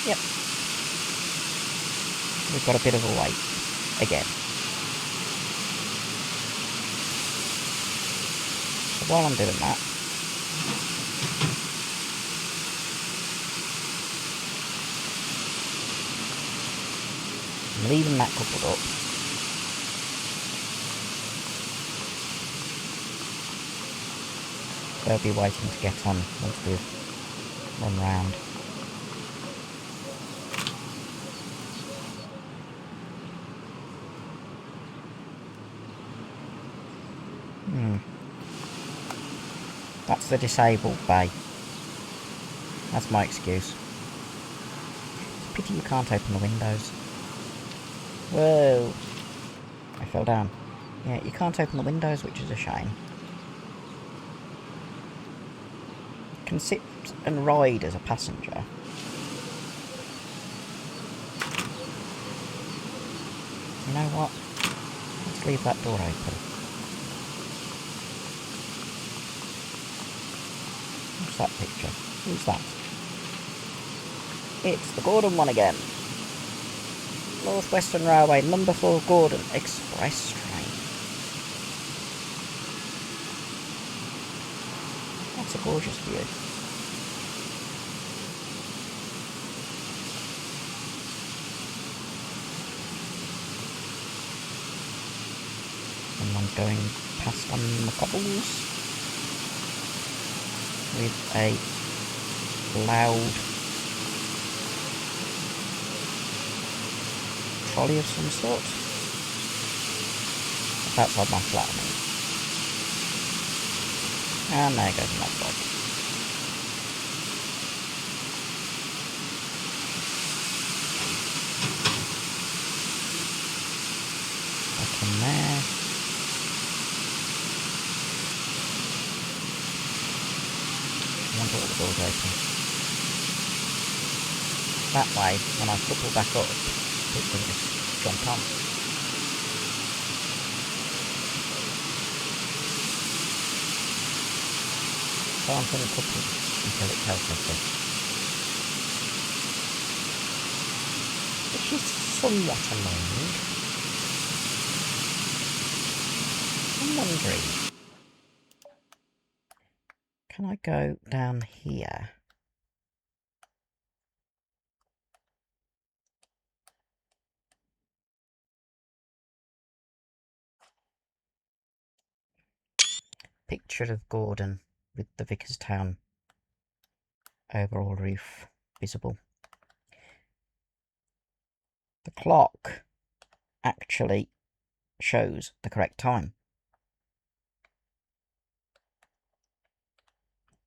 Yep. We've got a bit of a wait. Again. So while I'm doing that, I'm leaving that coupled up. They'll be waiting to get on once we've run round. That's the disabled bay. That's my excuse. Pity you can't open the windows. Whoa! I fell down. Yeah, you can't open the windows, which is a shame. You can sit and ride as a passenger. You know what? Let's leave that door open. What's that picture? Who's that? It's the Gordon one again. North Western Railway, number 4 Gordon Express train. That's a gorgeous view. And I'm going past on the cobbles with a loud trolley of some sort. That's outside my flat, I mean. And there goes Knapford. Back in there. I wonder what the door's open. That way, when I couple back up, it can just jump on. So I'm going to couple until it tells me to. Which is somewhat annoying. I'm wondering, can I go down here? Picture of Gordon with the Vicarstown overall roof visible. The clock actually shows the correct time.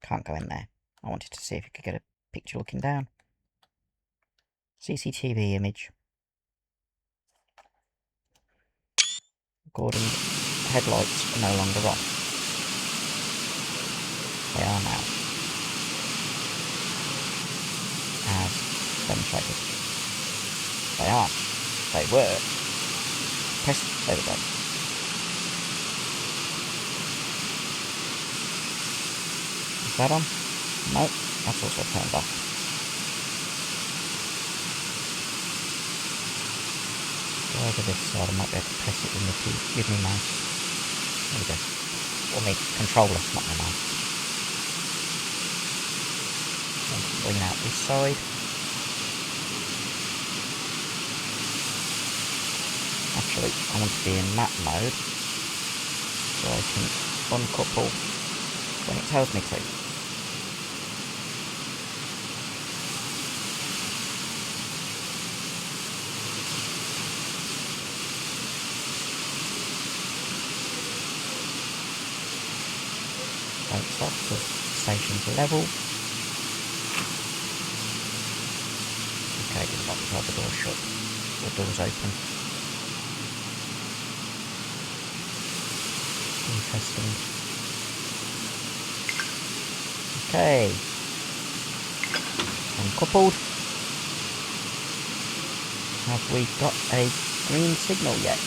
Can't go in there. I wanted to see if you could get a picture looking down. CCTV image. Gordon's headlights are no longer on. They are now. demonstrated. They aren't. They were. Press. There we go. Is that on? No, that's also turned off. Go over this side, I might be able to press it with my mouse. There we go. Or my controller, not my mouse. Bring out this side. Actually, I want to be in map mode so I can uncouple when it tells me to. Don't stop the station's level. Okay, just not the other door shut. The door's open. Interesting. Okay. Uncoupled. Have we got a green signal yet?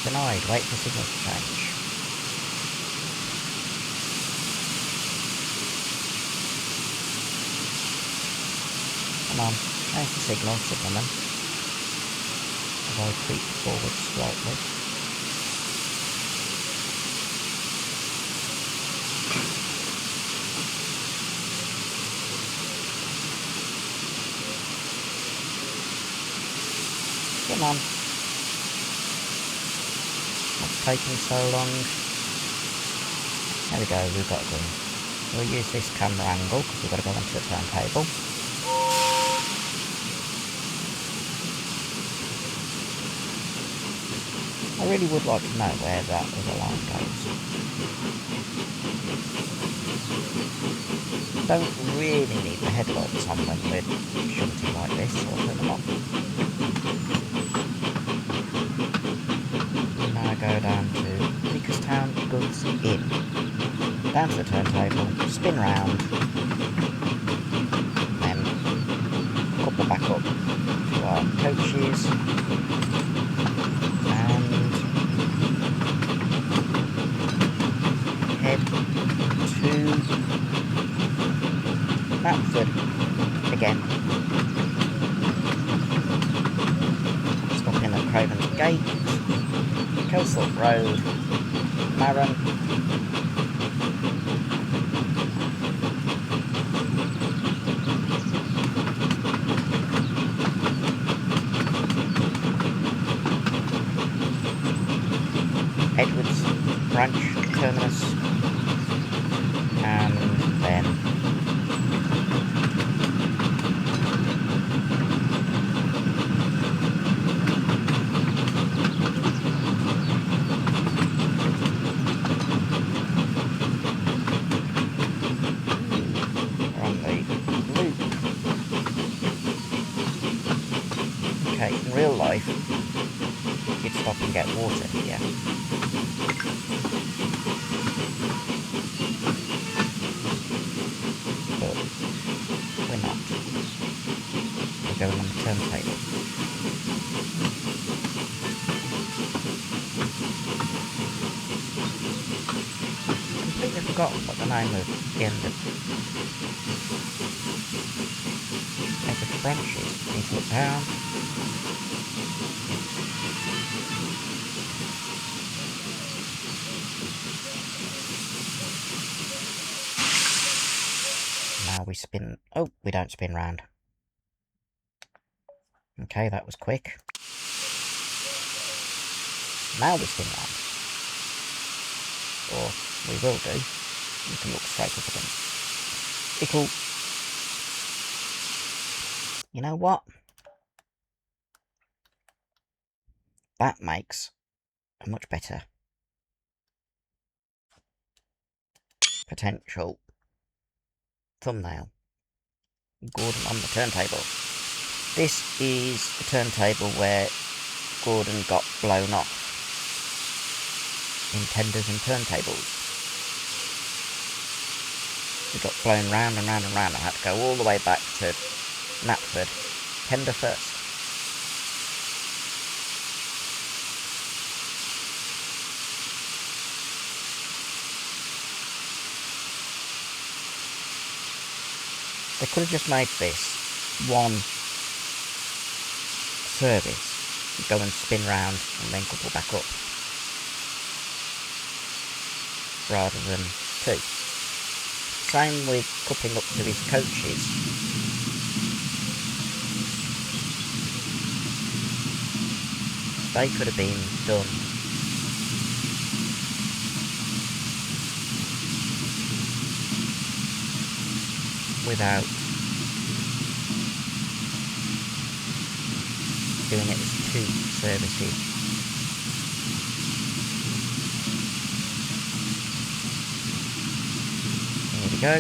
Denied. Wait for signal to change. Come on. There's the signal. Signalman. As I creep forward slightly. Come on. What's taking so long? There we go, we've got green. We'll use this camera angle because we've got to go onto the turntable. I really would like to know where that other line goes. Don't really need the headlights on when we're shunting like this, so I'll turn them on. Now I go down to Vicarstown Goods Inn. Down to the turntable, spin round, then couple back up to our coaches, and head to Knapford again. Stopping at Craven's Gate, Kelsthorpe Road, Marron, Edwards Branch Terminus, and then we're on the loop. Okay, in real life, you'd stop and get water here. Going on the turntable. Completely forgotten what the name of the end of the branch is. Need to look down. Now we spin. Oh, we don't spin round. Okay, that was quick. Now we spin round. Or we will do. You can look straight up again. It'll... You know what? That makes a much better potential thumbnail. Gordon on the turntable. This is the turntable where Gordon got blown off in Tenders and Turntables. We got blown round and round and round. I had to go all the way back to Knapford, tender first. They could have just made this one service. You go and spin round and then couple back up. Rather than two. Same with coupling up to his coaches. They could have been done without doing it as two services. Here we go.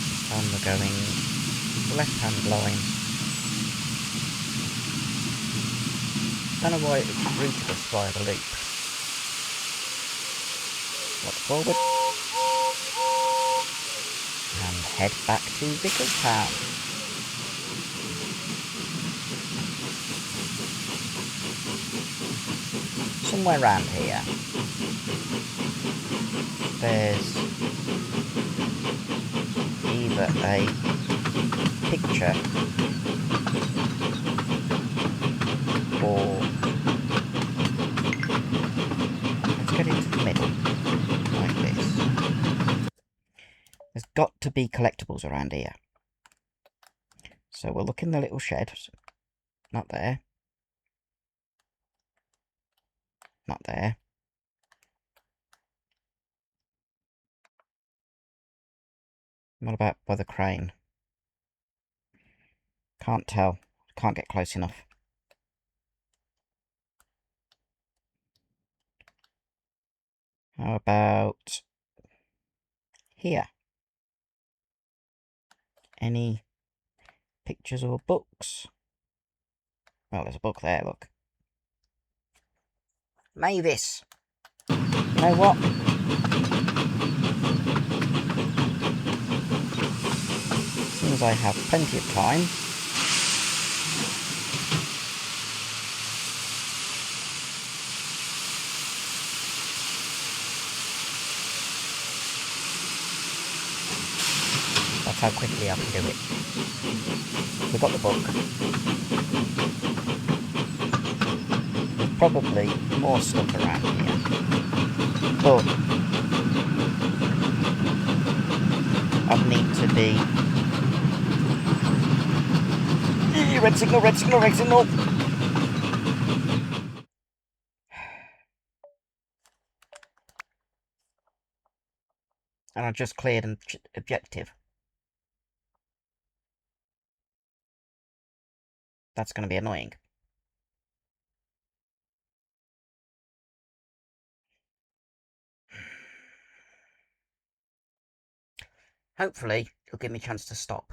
This time we're going left-hand line. Don't know why it routed us via the loop. Look forward. And head back to Vicarstown. Somewhere around here, there's either a picture or let's get into the middle like this. There's got to be collectibles around here. So we'll look in the little shed. Not there. Not there. What about by the crane? Can't tell. Can't get close enough. How about here? Any pictures or books? Well, there's a book there, look. Mavis! You know what? As soon as I have plenty of time, that's how quickly I can do it. We've got the book. There's probably more stuff around here. But I need to be... Red signal, red signal, red signal! And I just cleared an objective. That's going to be annoying. Hopefully, it'll give me a chance to stop.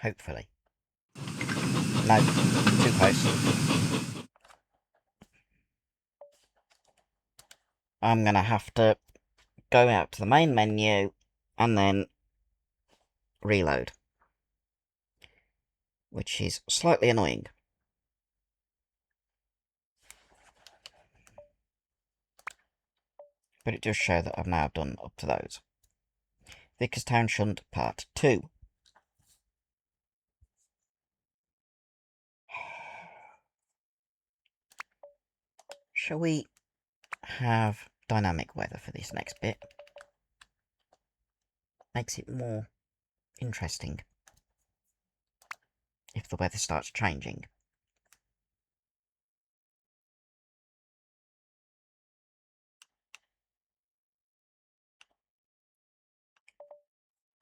Hopefully. No, too close. I'm going to have to go out to the main menu and then reload. Which is slightly annoying. But it does show that I've now done up to those. Vicarstown Shunt Part 2. Shall we have dynamic weather for this next bit? Makes it more interesting if the weather starts changing.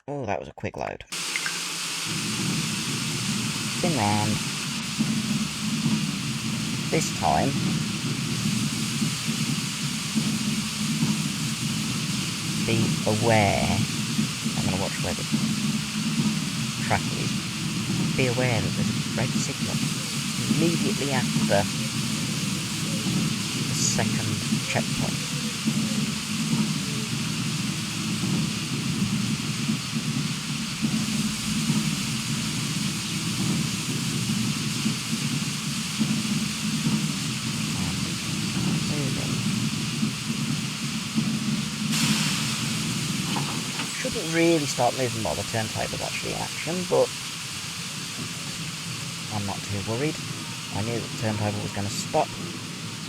Oh, that was a quick load. Spin round. This time, be aware. I'm going to watch where the track is. Be aware that there's a red signal immediately after second checkpoint. Shouldn't really start moving while the turntable's actually in action, but I'm not too worried. I knew that the turntable was going to stop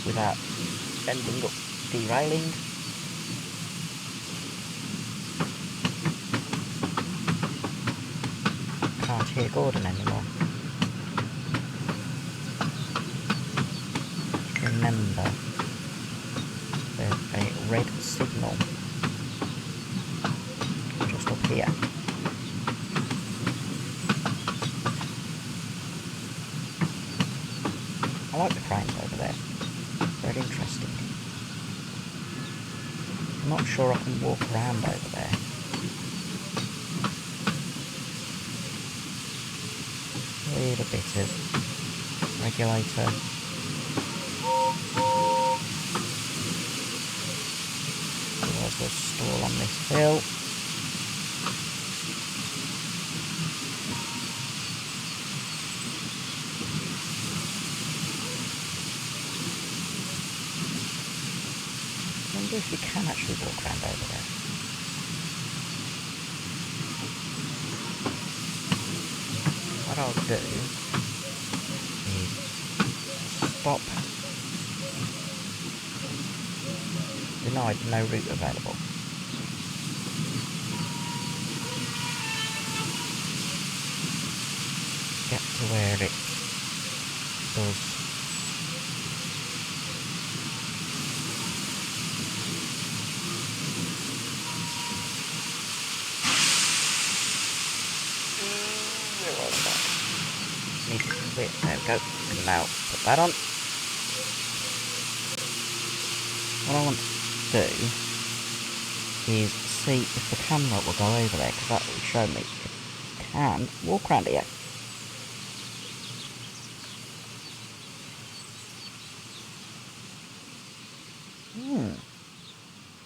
without ending up derailing. Can't hear Gordon anymore. Remember, there's a red signal just up here. I like the cranes over there. Very interesting. I'm not sure I can walk around over there. A little bit of regulator. Otherwise we'll stall on this hill. I wonder if you can actually walk around over there. What I'll do is stop. Denied, no route available. Get to where it does. Need to quit. There we go. And now put that on. What I want to do is see if the camera will go over there, because that will show me if it can walk around here.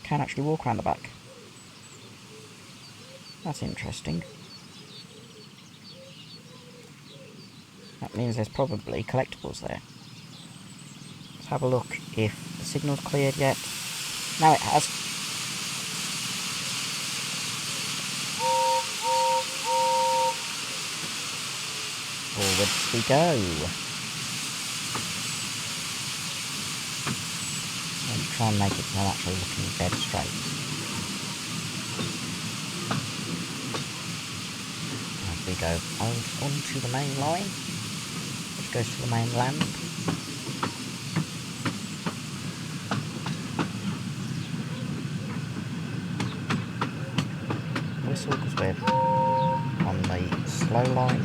Can actually walk around the back. That's interesting. That means there's probably collectibles there. Let's have a look if the signal's cleared yet. Now it has. Forwards we go. Let's try and make it so I'm actually looking dead straight. As we go onto the main line, which goes to the main land. Whistle because we're on the slow line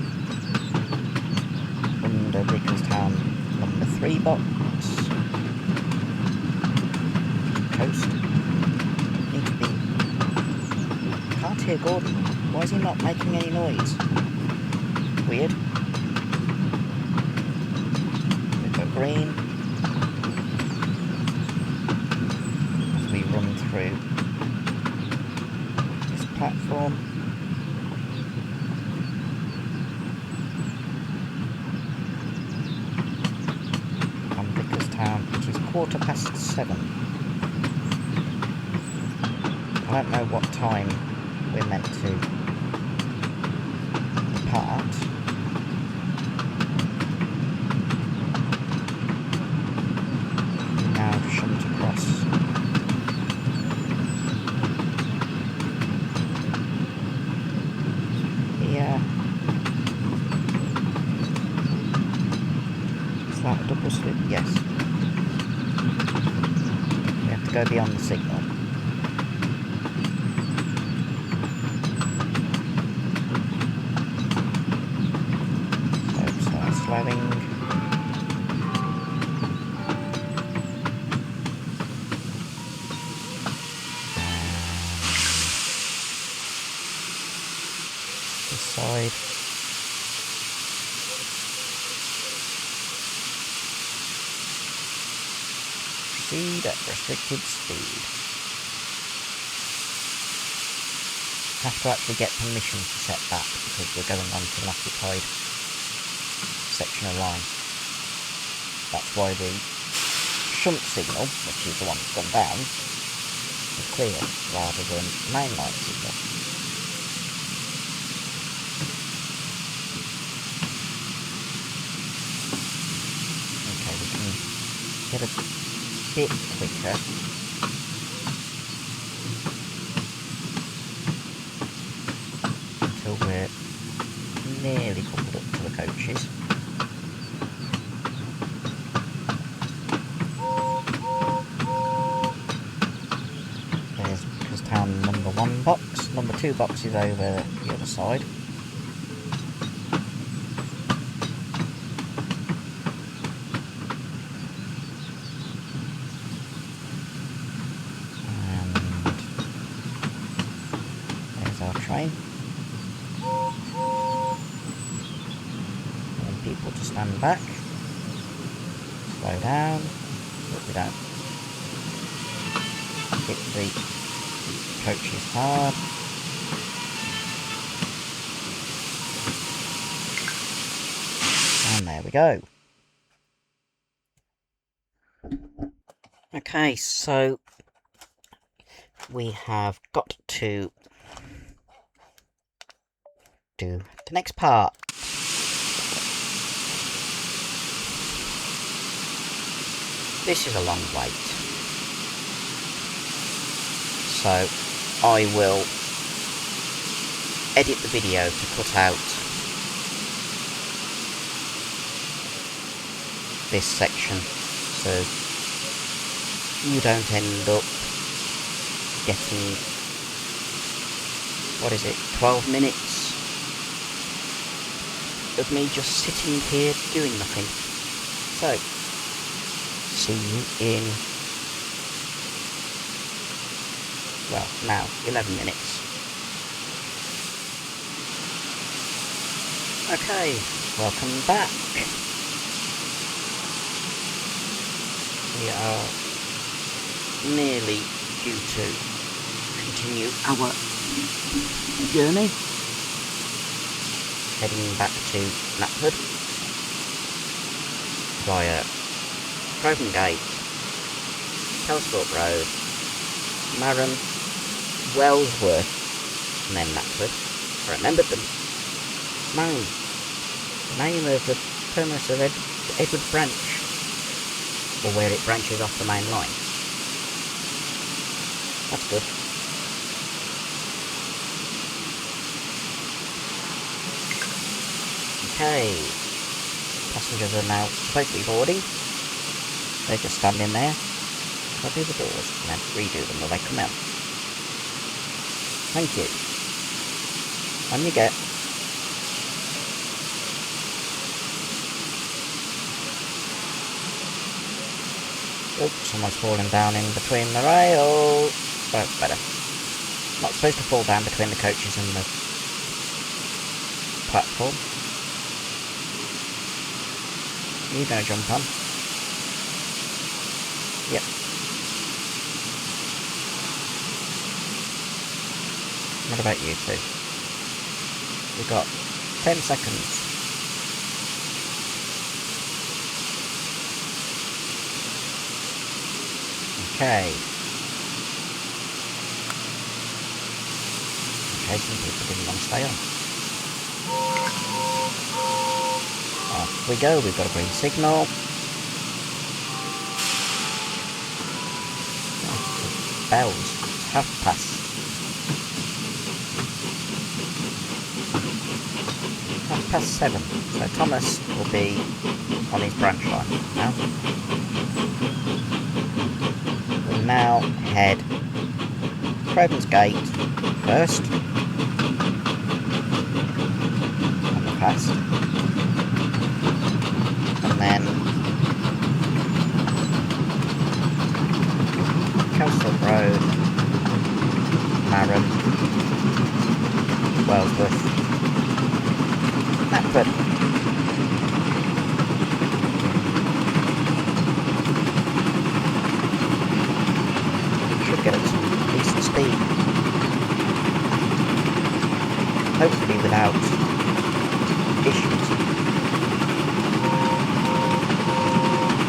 under Vicarstown number 3 box. Coast. Need to be. Can't hear Gordon. Why is he not making any noise? Weird. We've got green. As we run through this platform. On Vicarstown, it is 7:15. I don't know what time we're meant to depart. Now shunt across. Here. Is that a double slip? Yes. We have to go beyond the signal. Slowing. This side. Proceed at restricted speed. Have to actually get permission to set back because we're going onto an occupied section of line. That's why the shunt signal, which is the one that's gone down, is clear rather than mainline signal. Okay, we can get a bit quicker. Until we're nearly coupled up to the coaches. There's Vicarstown number 1 box. Number 2 box is over the other side. Train. And people to stand back. Slow down. But we don't hit the coaches hard. And there we go. Okay, so we have got to do the next part. This is a long wait, so I will edit the video to cut out this section so you don't end up getting, 12 minutes of me just sitting here doing nothing. So, see you in, well, now, 11 minutes. Okay, welcome back. We are nearly due to continue our journey. Heading back to Knapford via Crowden Gate, Kelsthorpe Road, Marron, Wellsworth, and then Knapford. I remembered the name of the terminus of Edward Branch, or where it branches off the main line. That's good. Okay, passengers are now supposed to be boarding. They're just standing there. I'll do the doors and then redo them when they come out. Thank you. On you get. Oh, someone's falling down in between the rails. Oh, better. Not supposed to fall down between the coaches and the platform. You gonna jump on? Yep. What about you two? We've got 10 seconds. Okay. Okay, some people didn't want to stay on. Off we go, we've got a green signal. Oh, bells, it's 7:30. 7:30. So Thomas will be on his branch line now. We'll now head Crowden's Gate first. On the past. And then Kelsthorpe Road, Marron, Wellsworth, Knapford. hopefully without issues.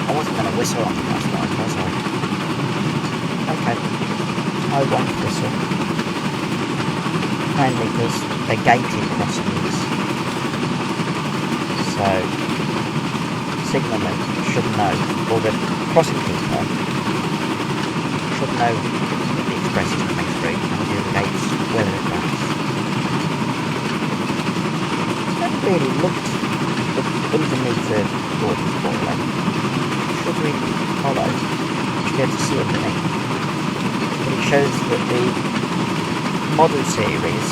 I wasn't going to whistle on the last night, was I? Okay, I won't whistle. Mainly because they're gated crossings, so signalman should know, or the crossing keeper should know that the express is coming through and do the gates well in advance. I haven't really looked underneath the boarding spoiler. Should really be hollow. You should be able to see underneath. But it shows that the model series,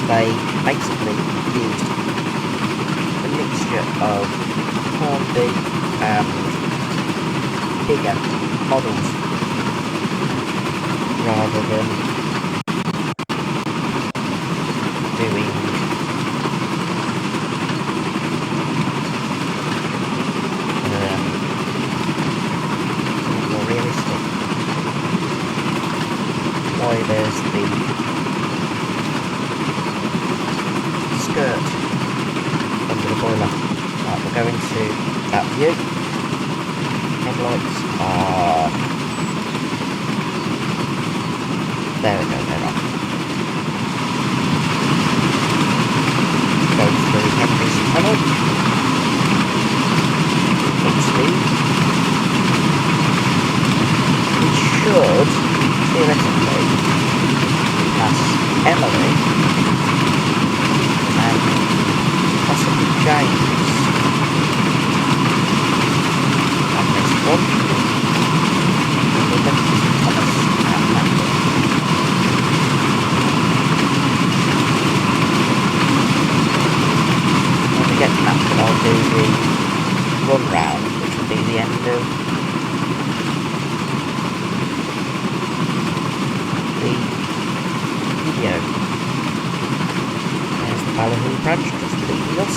they basically used a mixture of Hornby and bigger models rather than doing more realistic. Why there's the skirt under the boiler. Right, we'll go into that view. Headlights are... there we go, they're on. Go through Henry's tunnel. Full speed. We should, theoretically, pass Emily and possibly James on this one. We'll then see Thomas at Knapford. When we get to Knapford, I'll do the run round, which will be the end of the video. There's the Ballyhoo branch just leaving us.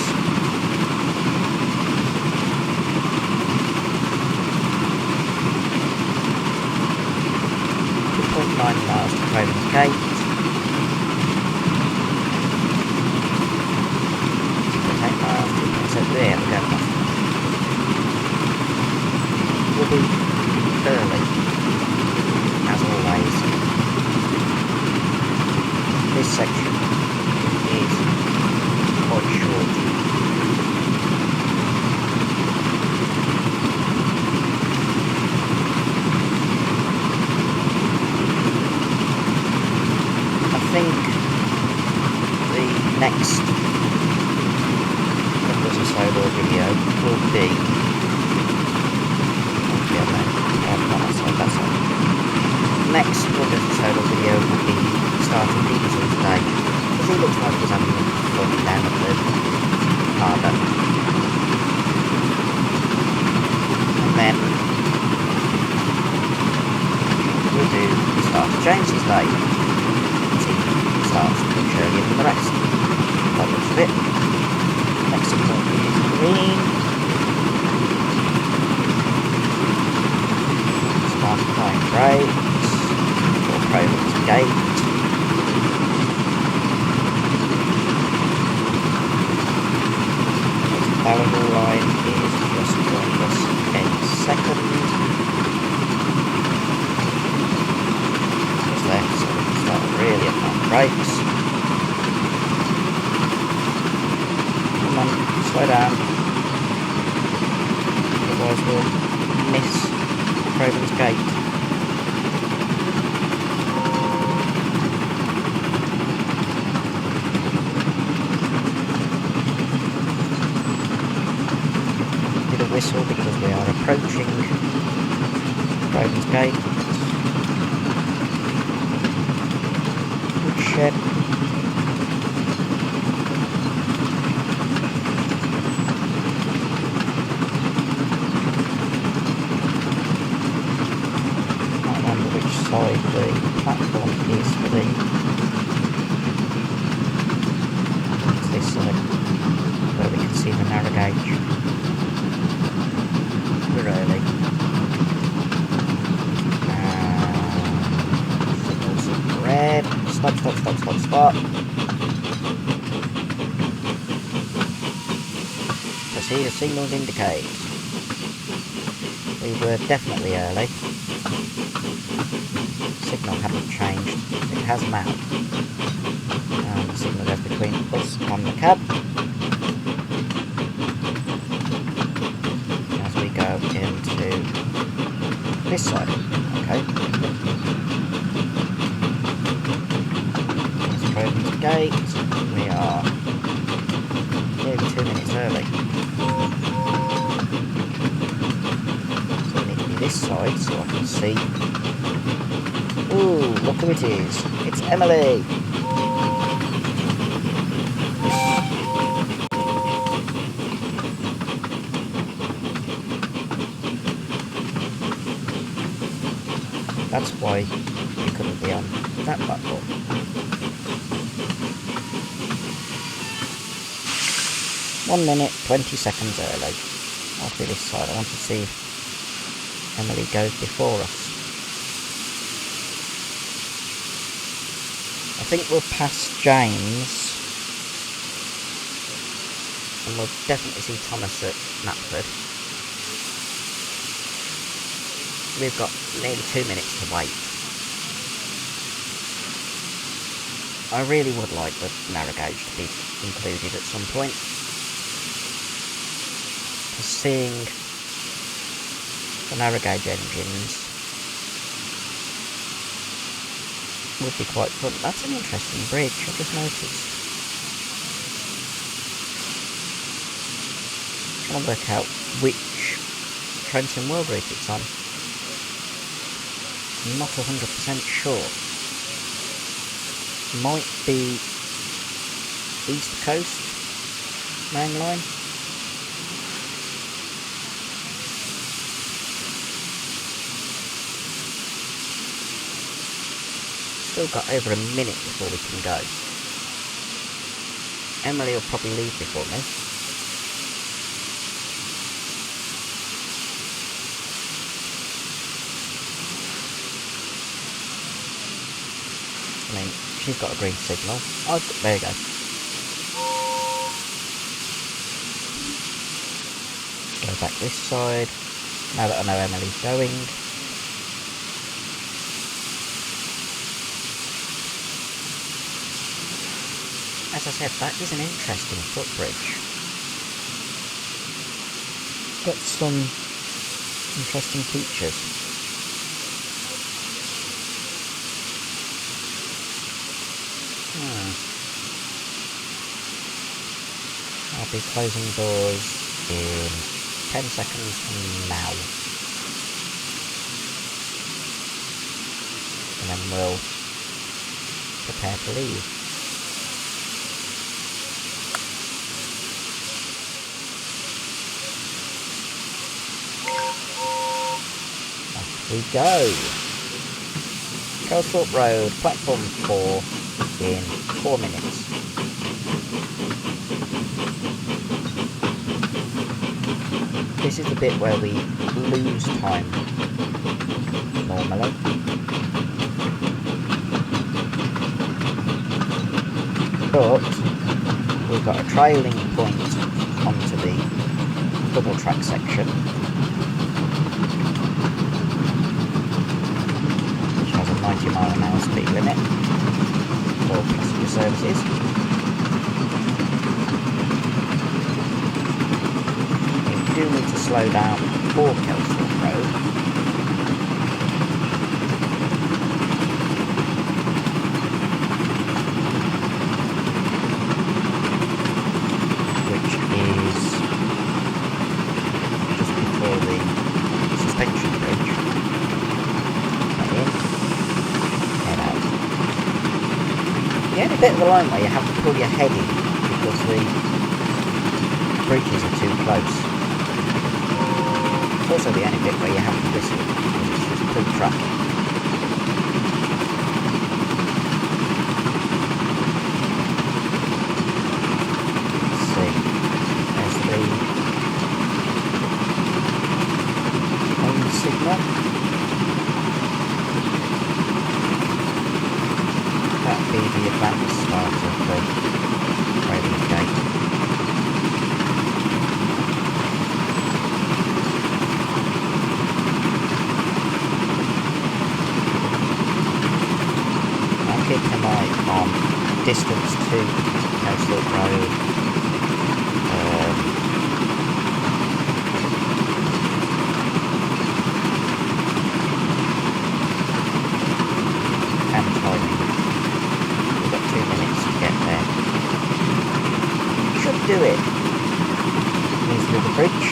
2.9 miles to Craven's Gate. 2.8 miles, 2.7, there we go. We'll be early, as always. This section is quite short. I think the next Wonders of Sodor video will be... next Wonders of Sodor video will be starting Diesel today, because he looks like he's having fun down at the harbour. And then we'll do the start of James's day, as he starts much earlier than the rest. That looks a bit. Next signal is green. Start applying brakes for Craven's Gate. Ballyhoo line is just joined us any second. Just left, so we can start really applying brakes. Come on, slow down. Otherwise we'll miss Craven's Gate. Did a whistle because we are approaching Craven's Gate. Good shed. Side the platform is for the it's this side where we can see the narrow gauge. We're early. Signals are red. Stop. spot. See, the signals indicate we were definitely early. Signal hadn't changed. It has now. And the signal goes between us and the cab. As we go into this side. Okay. Let's go into the gate. We are nearly 2 minutes early. So we need to be this side so I can see. Ooh, look who it is. It's Emily. That's why you couldn't be on that platform. One minute, 20 seconds early. I'll do this side. I want to see if Emily goes before us. I think we'll pass James. And we'll definitely see Thomas at Knapford. We've got nearly 2 minutes to wait. I really would like the narrow gauge to be included at some point. Seeing the narrow gauge engines would be quite fun. That's an interesting bridge, I've just noticed. I'm trying to work out which Trenton World route it's on. I'm not 100% sure. Might be East Coast main line. Still got over a minute before we can go. Emily will probably leave before me. I mean, she's got a green signal. Oh, there you go. Go back this side. Now that I know Emily's going. As I said, that is an interesting footbridge. Got some interesting features. I'll be closing doors in 10 seconds from now. And then we'll prepare to leave. Off we go. Coastal Road, platform 4 in 4 minutes. This is the bit where we lose time normally. But we've got a trailing point onto the double track section, which has a 90-mile-an-hour speed limit for passenger services. We do need to slow down for Kelsthorpe Road. Which is just before the suspension bridge. Head in, head out. The only bit of the line where you have to pull your head in because the bridges are too close. It's also the only bit where you have to whistle because it's just full traffic. Let's see. There's the home signal. That'd be the advance part of the railway gate. I'm keeping an eye on distance to Cowslip Road. And timing. We've got 2 minutes to get there. Should do it. Easily the bridge.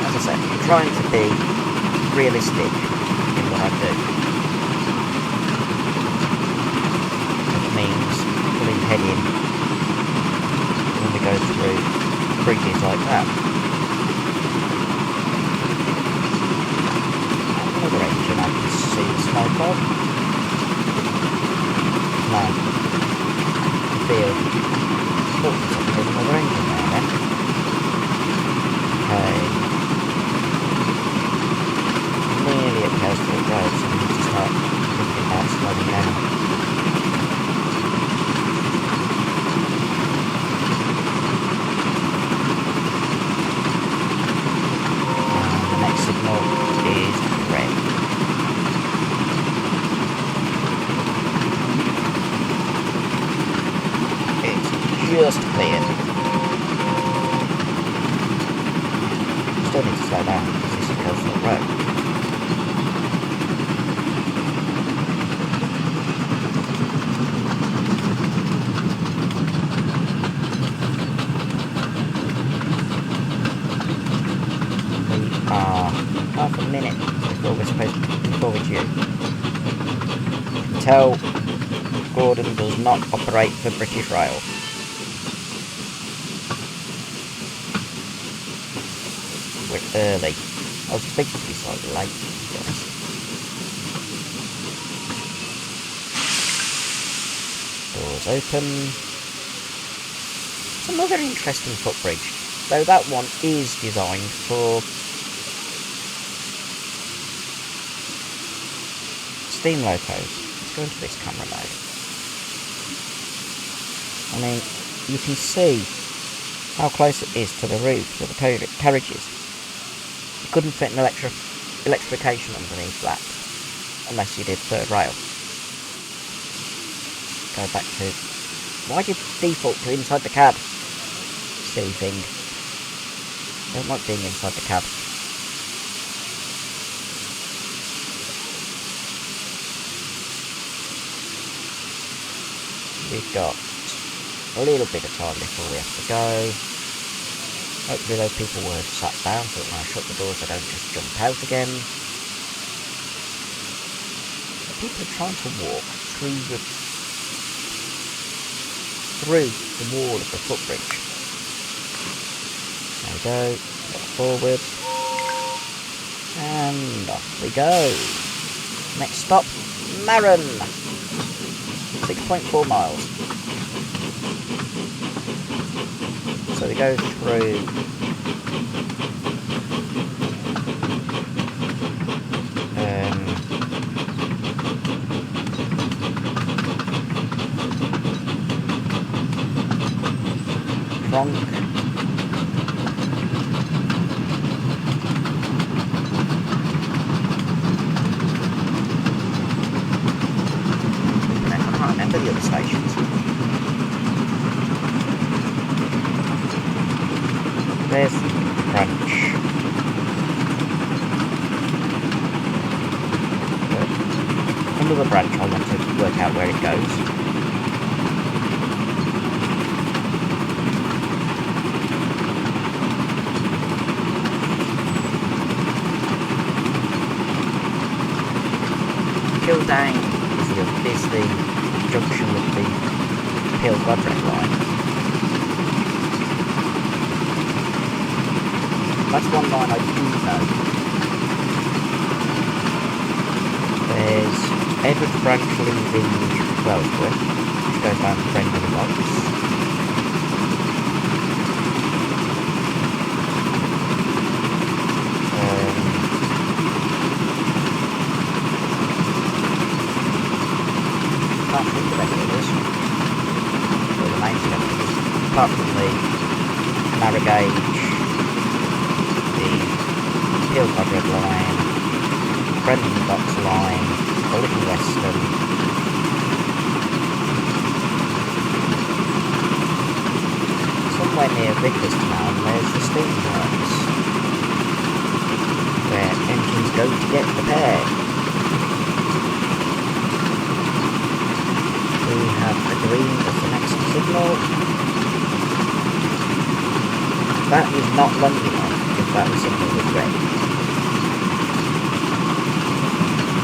As I said, I'm trying to be realistic in what I do. It means pulling head in when we go through bridges like that. Another engine I can see the smoke of. No. I feel. Oh, there's another engine there then. Okay. Nearly at Cowslip Road, so we need to start thinking about slowing down. And the next signal is red. It's just cleared. Still need to slow down because this is Cowslip Road. Half a minute before we're due. Tell Gordon does not operate for British Rail. We're early. I was expecting to be slightly late, to be honest. Doors open. It's another interesting footbridge, though that one is designed for steam locos. Let's go into this camera mode. I mean, you can see how close it is to the roofs of the carriages. You couldn't fit an electrification underneath that unless you did third rail. Go back to... Why did default to inside the cab? Silly thing. Don't like being inside the cab. We've got a little bit of time before we have to go. Hopefully those people were sat down so that when I shut the doors they don't just jump out again. People are trying to walk through the wall of the footbridge. There we go. Forward. And off we go. Next stop, Maron. 6.4 miles. So we go through Tronk, I can't remember the other stations. There's the branch. But under the branch I want to work out where it goes. Kildane is the junction with the Peel Godrich line. That's one line I do know. There's Edward's branch leaving Wellsworth, which goes down to Brendan Locks. can't think of any others. Or the main others. Apart from the narrow gauge, the Peel-Cod Red Line, Brendan Box Line, the Little Western, somewhere near Vicarstown there's the steamworks, where engines go to get repaired. We have the green as the next signal. That is not long enough if that signal was red.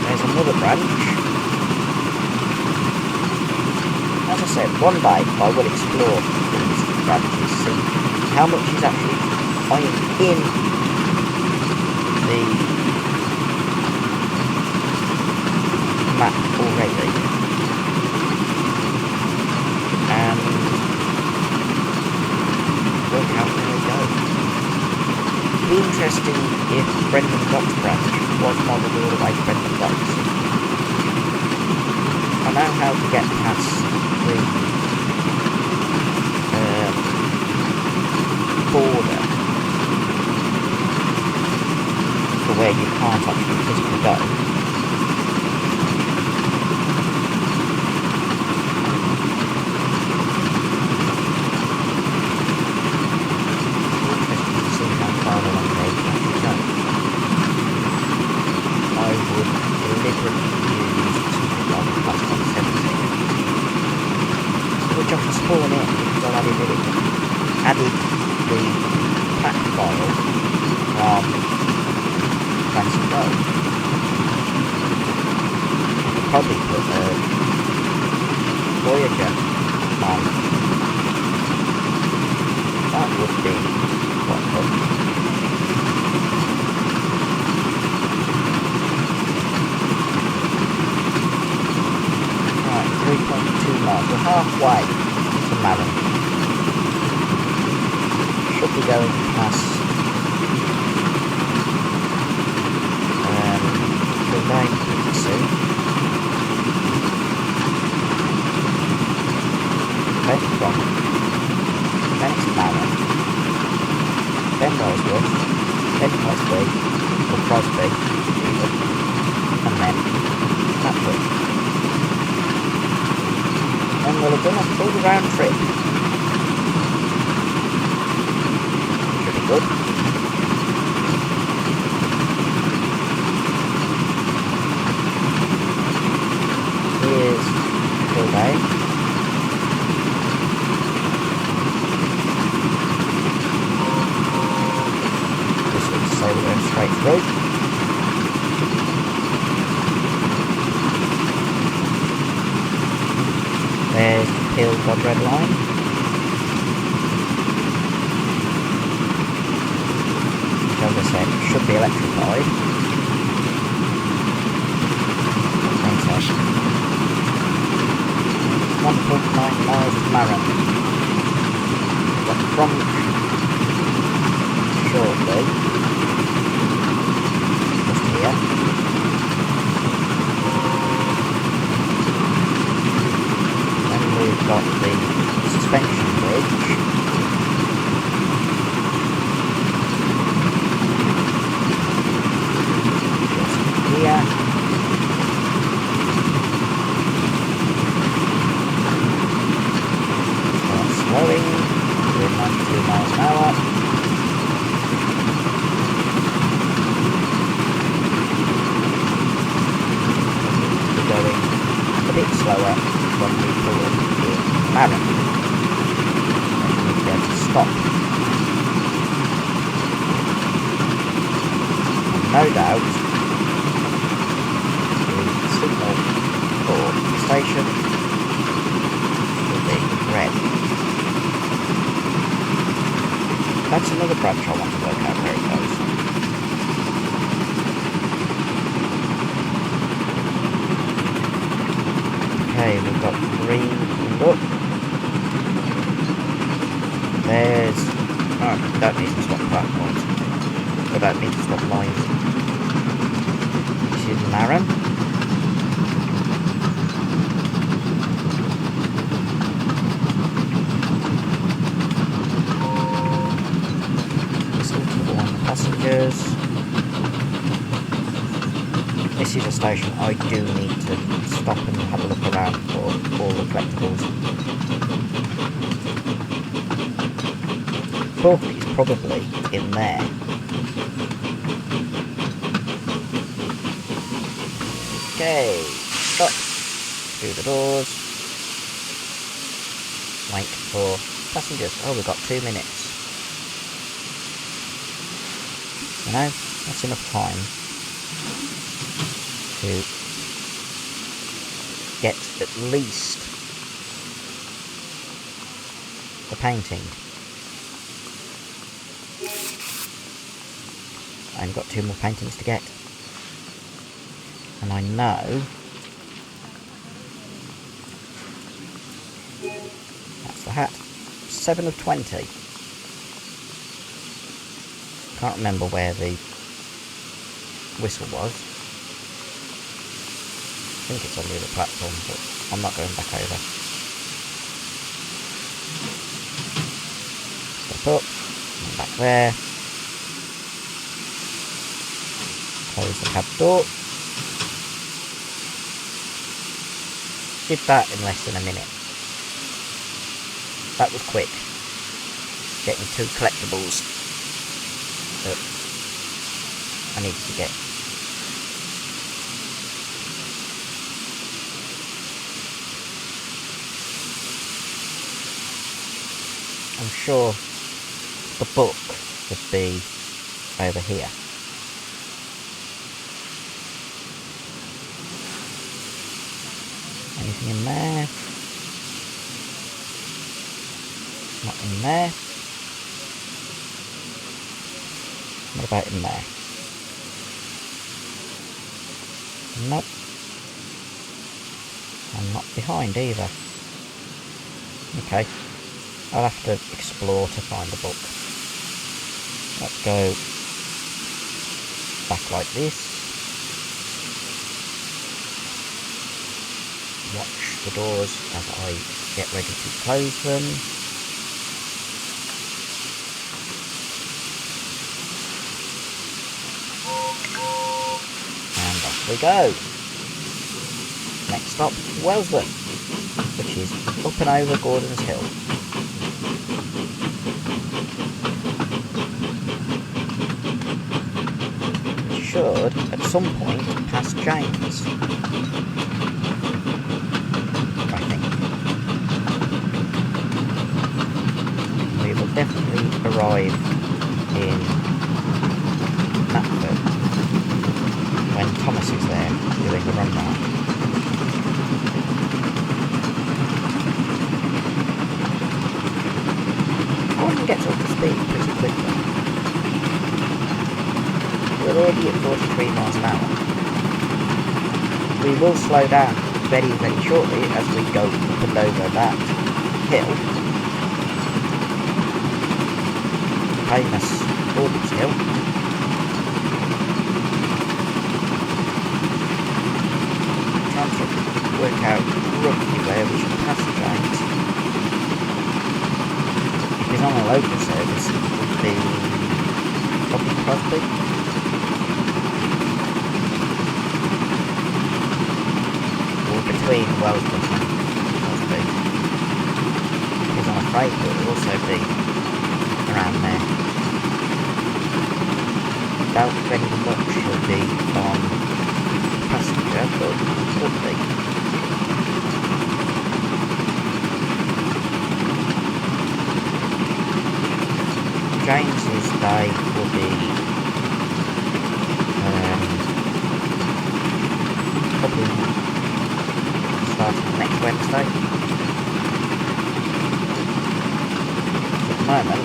There's another branch. As I said, one day I will explore these branches, see how much is actually in the map already, and work out where they go. It'd be interesting if Brendan Docks branch was modelled all the way to Brendan Docks. I know how to get past the border for where you can't actually physically go. Interesting to see how far along they can actually go. I would deliberately use something like plus 170, which I can spawn in because I've added the pack file from Ransom Road. I could probably put a Voyager on. That would be quite good. Right, 3.2 miles. We're halfway to Malin. Should be going past Kilbane pretty soon. Then from it's Malin, then Rosewood, then Crosby, or Crosby, and then Knapford. And we'll have done a full round trip. Good. Here's Kilbane. This looks so we're going straight through. There's the Peel-Cod Red Line. As I said, it should be electrified. 1.9 miles to Marron. We've got Cromp shortly. Just here. Then we've got the suspension bridge. Here. Start slowing, doing 92 miles an hour. We're going a bit slower when we pull up in Marron. And we'll be able to stop. And no doubt, signal for the station will be red. That's another branch I want to work out where it goes. Okay, we've got green coming up. There's... oh, don't need to swap platforms. I don't need to swap lines. This is Marron. station, I do need to stop and have a look around for all the collectibles. Book is probably in there. Okay, stop. Through the doors. Wait for passengers. Oh, we've got 2 minutes. You know, that's enough time to get at least the painting. I've got 2 more paintings to get. And I know that's the hat. 7 of 20. Can't remember where the whistle was. I think it's on the other platform, but I'm not going back over. Step up, and back there. Close the cab door. Did that in less than a minute. That was quick. Getting 2 collectibles that I needed to get. I'm sure the book would be over here. Anything in there? Not in there. What about in there? Nope. I'm not behind either. Okay. I'll have to explore to find the book. Let's go back like this. Watch the doors as I get ready to close them. And off we go. Next stop, Wellsworth, which is up and over Gordon's Hill. Should, at some point, pass James. I think. We will definitely arrive in Knapford when Thomas is there doing the run round. Gordon gets up to speed pretty quickly. We're already at 43 miles an hour. We will slow down very, very shortly as we go up and over that hill. Famous Gordon's Hill. Trying to work out roughly where we should pass James. If he's on a local service, it would be probably Crosby. Between Wellsworth and Crosby, because I'm afraid it will also be around there. Doubt very much he'll be on passenger, but it could be. James's day will be probably starting next Wednesday. At the moment,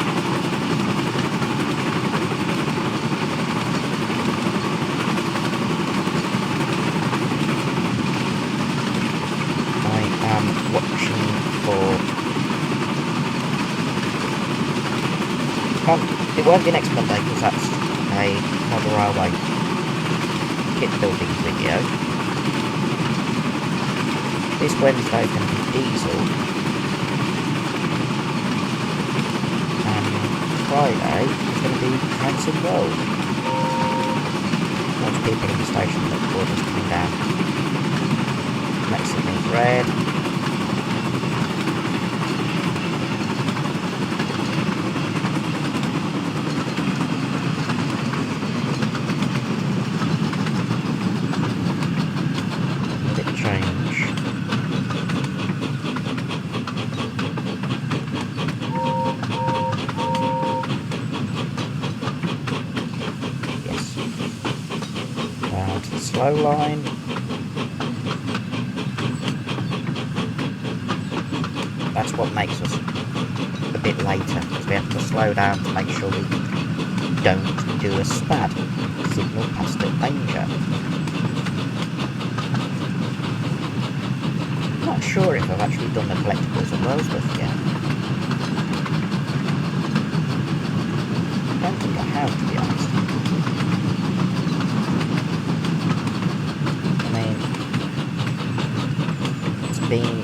I am watching for... it won't be next Monday because that's a model railway kit building video. This Wednesday is going to be diesel, and Friday is going to be Hanson Road. Once people in the station that were just coming down. Next signal's red. Let it change. Yes. Down to the slow line. That's what makes us a bit later, because we have to slow down to make sure we don't do a spad. Signal past at danger. Not sure if I've actually done the collectibles at Wellsworth yet. I don't think I have, to be honest. I mean, it's been...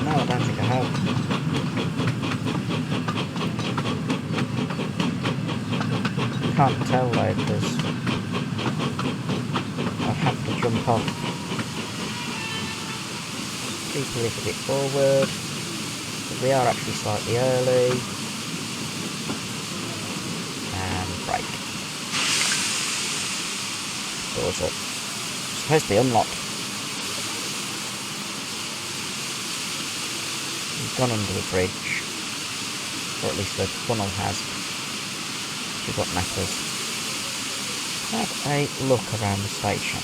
No, I don't think I have. Can't tell though, because I'll have to jump off. Keep a little bit forward, but we are actually slightly early. And brake. Doors up. Supposed to be unlocked. We've gone under the bridge, or at least the funnel has. We've got matters. Have a look around the station.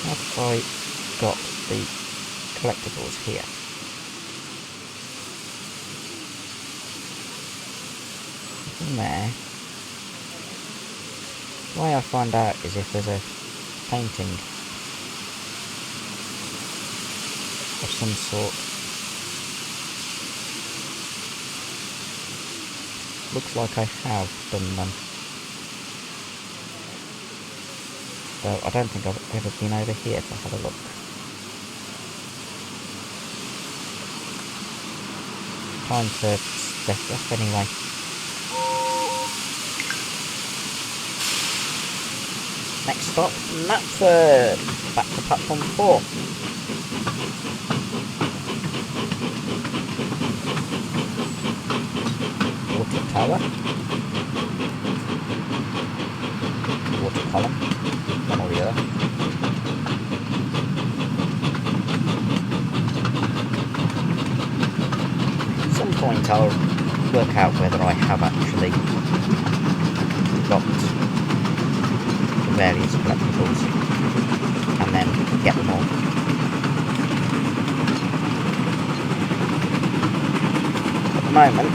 Have I got the collectibles here? In there. The way I find out is if there's a painting of some sort. Looks like I have done them. Though I don't think I've ever been over here to have a look. Time to step off anyway. Next stop, Knapford. Back to platform 4. Water tower. Water column. One or the other. At some point I'll work out whether I have actually got the various collectibles and then get them all. At the moment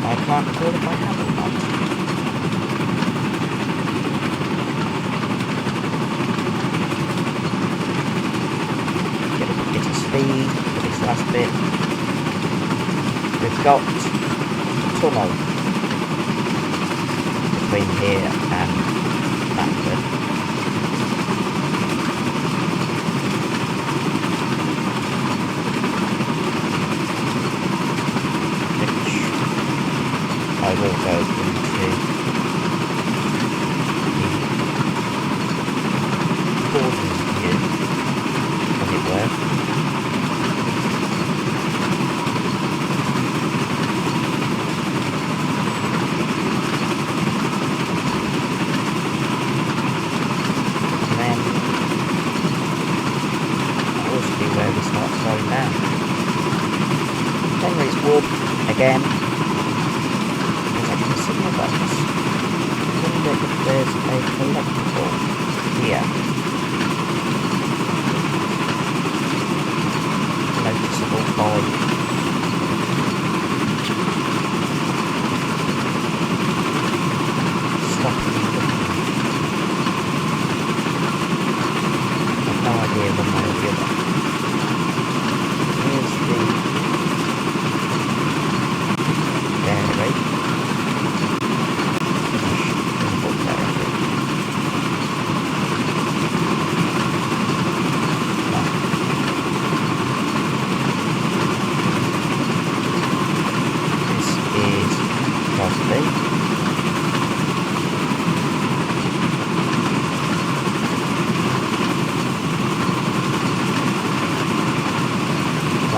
I can't recall if I have or not. Get a bit of speed for this last bit. We've got a tunnel between here and Knapford. I will go into the boarding view, as it were. And then that will be where we start slowing down. Henry's Wood again. Signal box. be.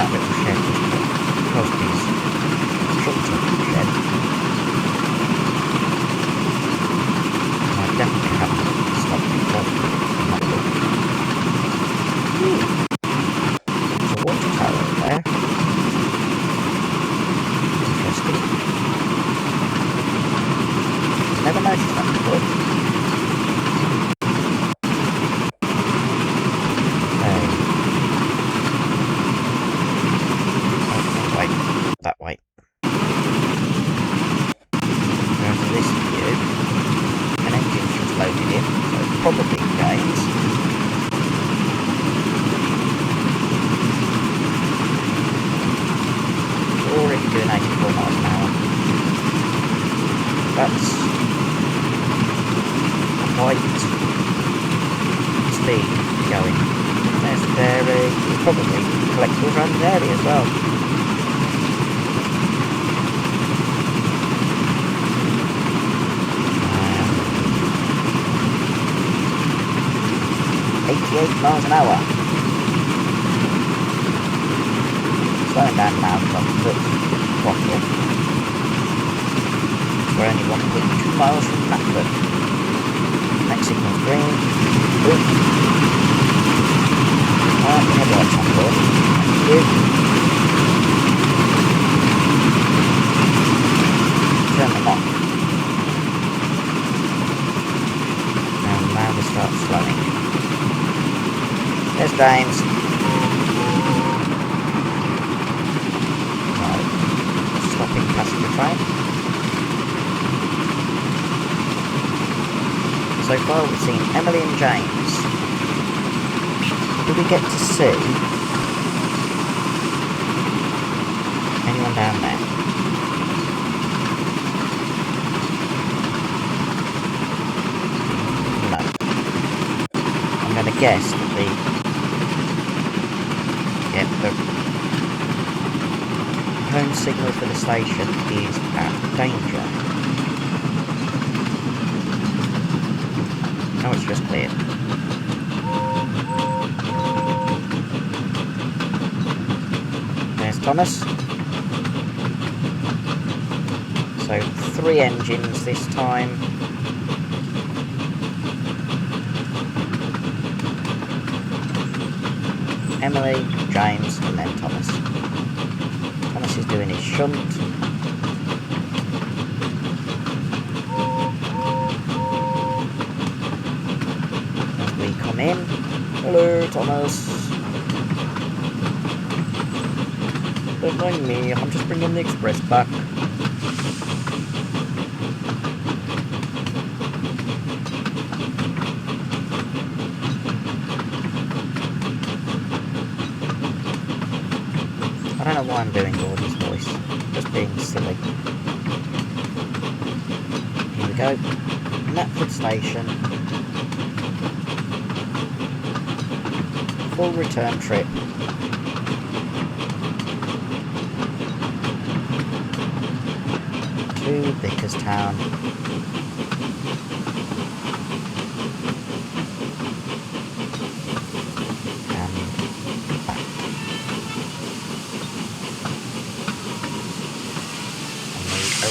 That little shed was Crosby's tractor shed. I definitely haven't stopped in Crosby in that look. There's a water tower over there. Interesting. Never noticed that before. That way. There's this view. An engine's just loaded in, so it's probably James. Already doing 84 miles an hour. That's quite speed going. There's the dairy. It's probably collectibles around the dairy as well. 88 miles an hour. Slowing down now because I'm foot throttle. We're only 1.2 miles from Knapford. Next signal's green. Boom. Alright, the headlights on board. Thank you. Turn them off. And now we start slowing. There's James. Right. Stopping passenger train. So far we've seen Emily and James. Did we get to see anyone down there? No. I'm going to guess that the home signal for the station is at danger. Now it's just cleared. There's Thomas. So 3 engines this time. Emily, James, and then Thomas. Thomas is doing his shunt. As we come in. Hello, Thomas. Don't mind me, I'm just bringing the express back. I don't know why I'm doing Gordon's voice, just being silly. Here we go, Knapford Station, full return trip. To Vicarstown.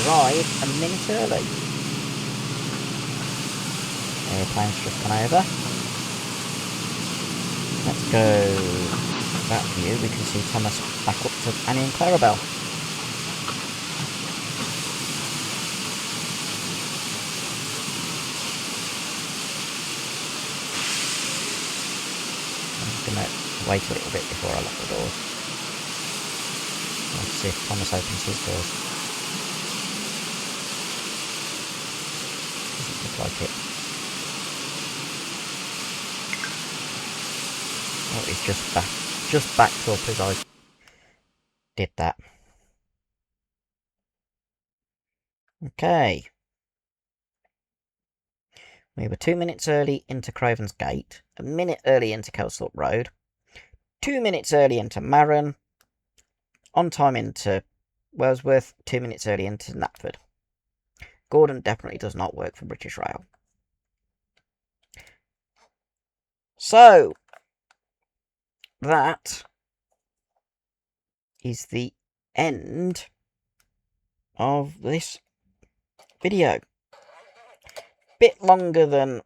Arrived a minute early. Airplane's just gone over. Let's go that view. We can see Thomas back up to Annie and Clarabelle. I'm just going to wait a little bit before I lock the doors. Let's see if Thomas opens his doors. Like it. Oh, it's just backed up as I did that. Okay. We were 2 minutes early into Craven's Gate, a minute early into Kelsthorpe Road, 2 minutes early into Marron, on time into Wellsworth, 2 minutes early into Knapford. Gordon definitely does not work for British Rail. So, that is the end of this video. Bit longer than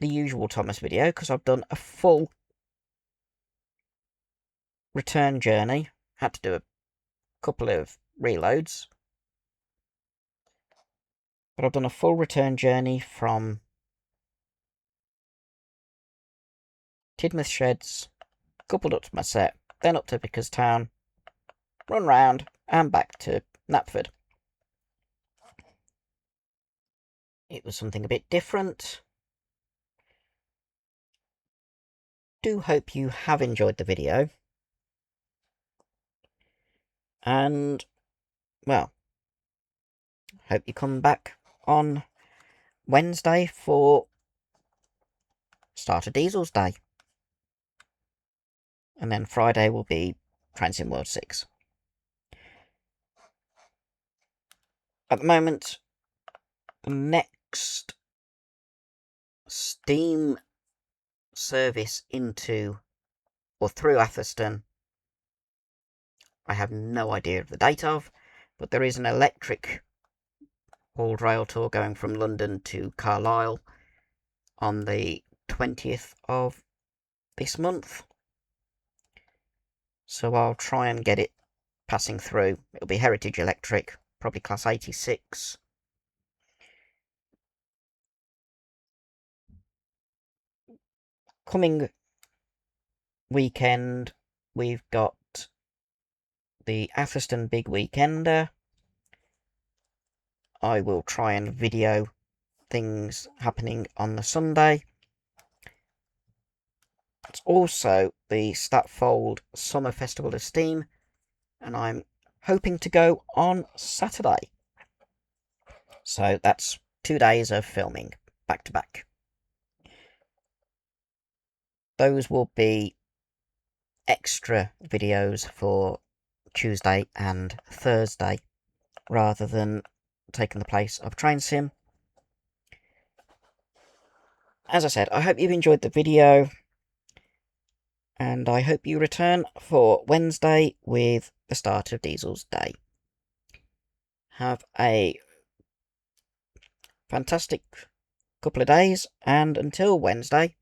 the usual Thomas video, because I've done a full return journey. Had to do a couple of reloads. But I've done a full return journey from Tidmouth Sheds, coupled up to my set, then up to Vicarstown, run round, and back to Knapford. It was something a bit different. Do hope you have enjoyed the video. And, well, hope you come back on Wednesday for Start of Diesel's Day. And then Friday will be Train Sim World 6. At the moment, the next steam service into or through Atherstone, I have no idea of the date of, but there is an electric hauled rail tour going from London to Carlisle on the 20th of this month. So I'll try and get it passing through. It'll be Heritage Electric, probably class 86. Coming weekend, we've got the Atherstone Big Weekender. I will try and video things happening on the Sunday. It's also the Statfold Summer Festival of Steam, and I'm hoping to go on Saturday. So that's 2 days of filming, back to back. Those will be extra videos for Tuesday and Thursday, rather than taking the place of Train Sim. As I said, I hope you've enjoyed the video, and I hope you return for Wednesday with the Start of Diesel's Day. Have a fantastic couple of days, and until Wednesday,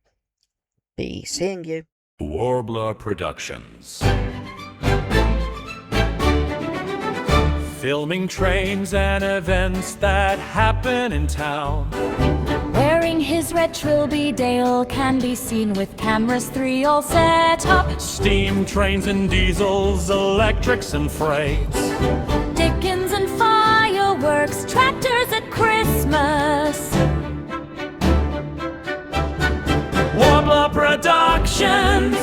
be seeing you. Warbler Productions. Filming trains and events that happen in town. Wearing his red Trilby, Dale can be seen with cameras 3 all set up. Steam trains and diesels, electrics and freights. Dickens and fireworks, tractors at Christmas. Warbler Productions.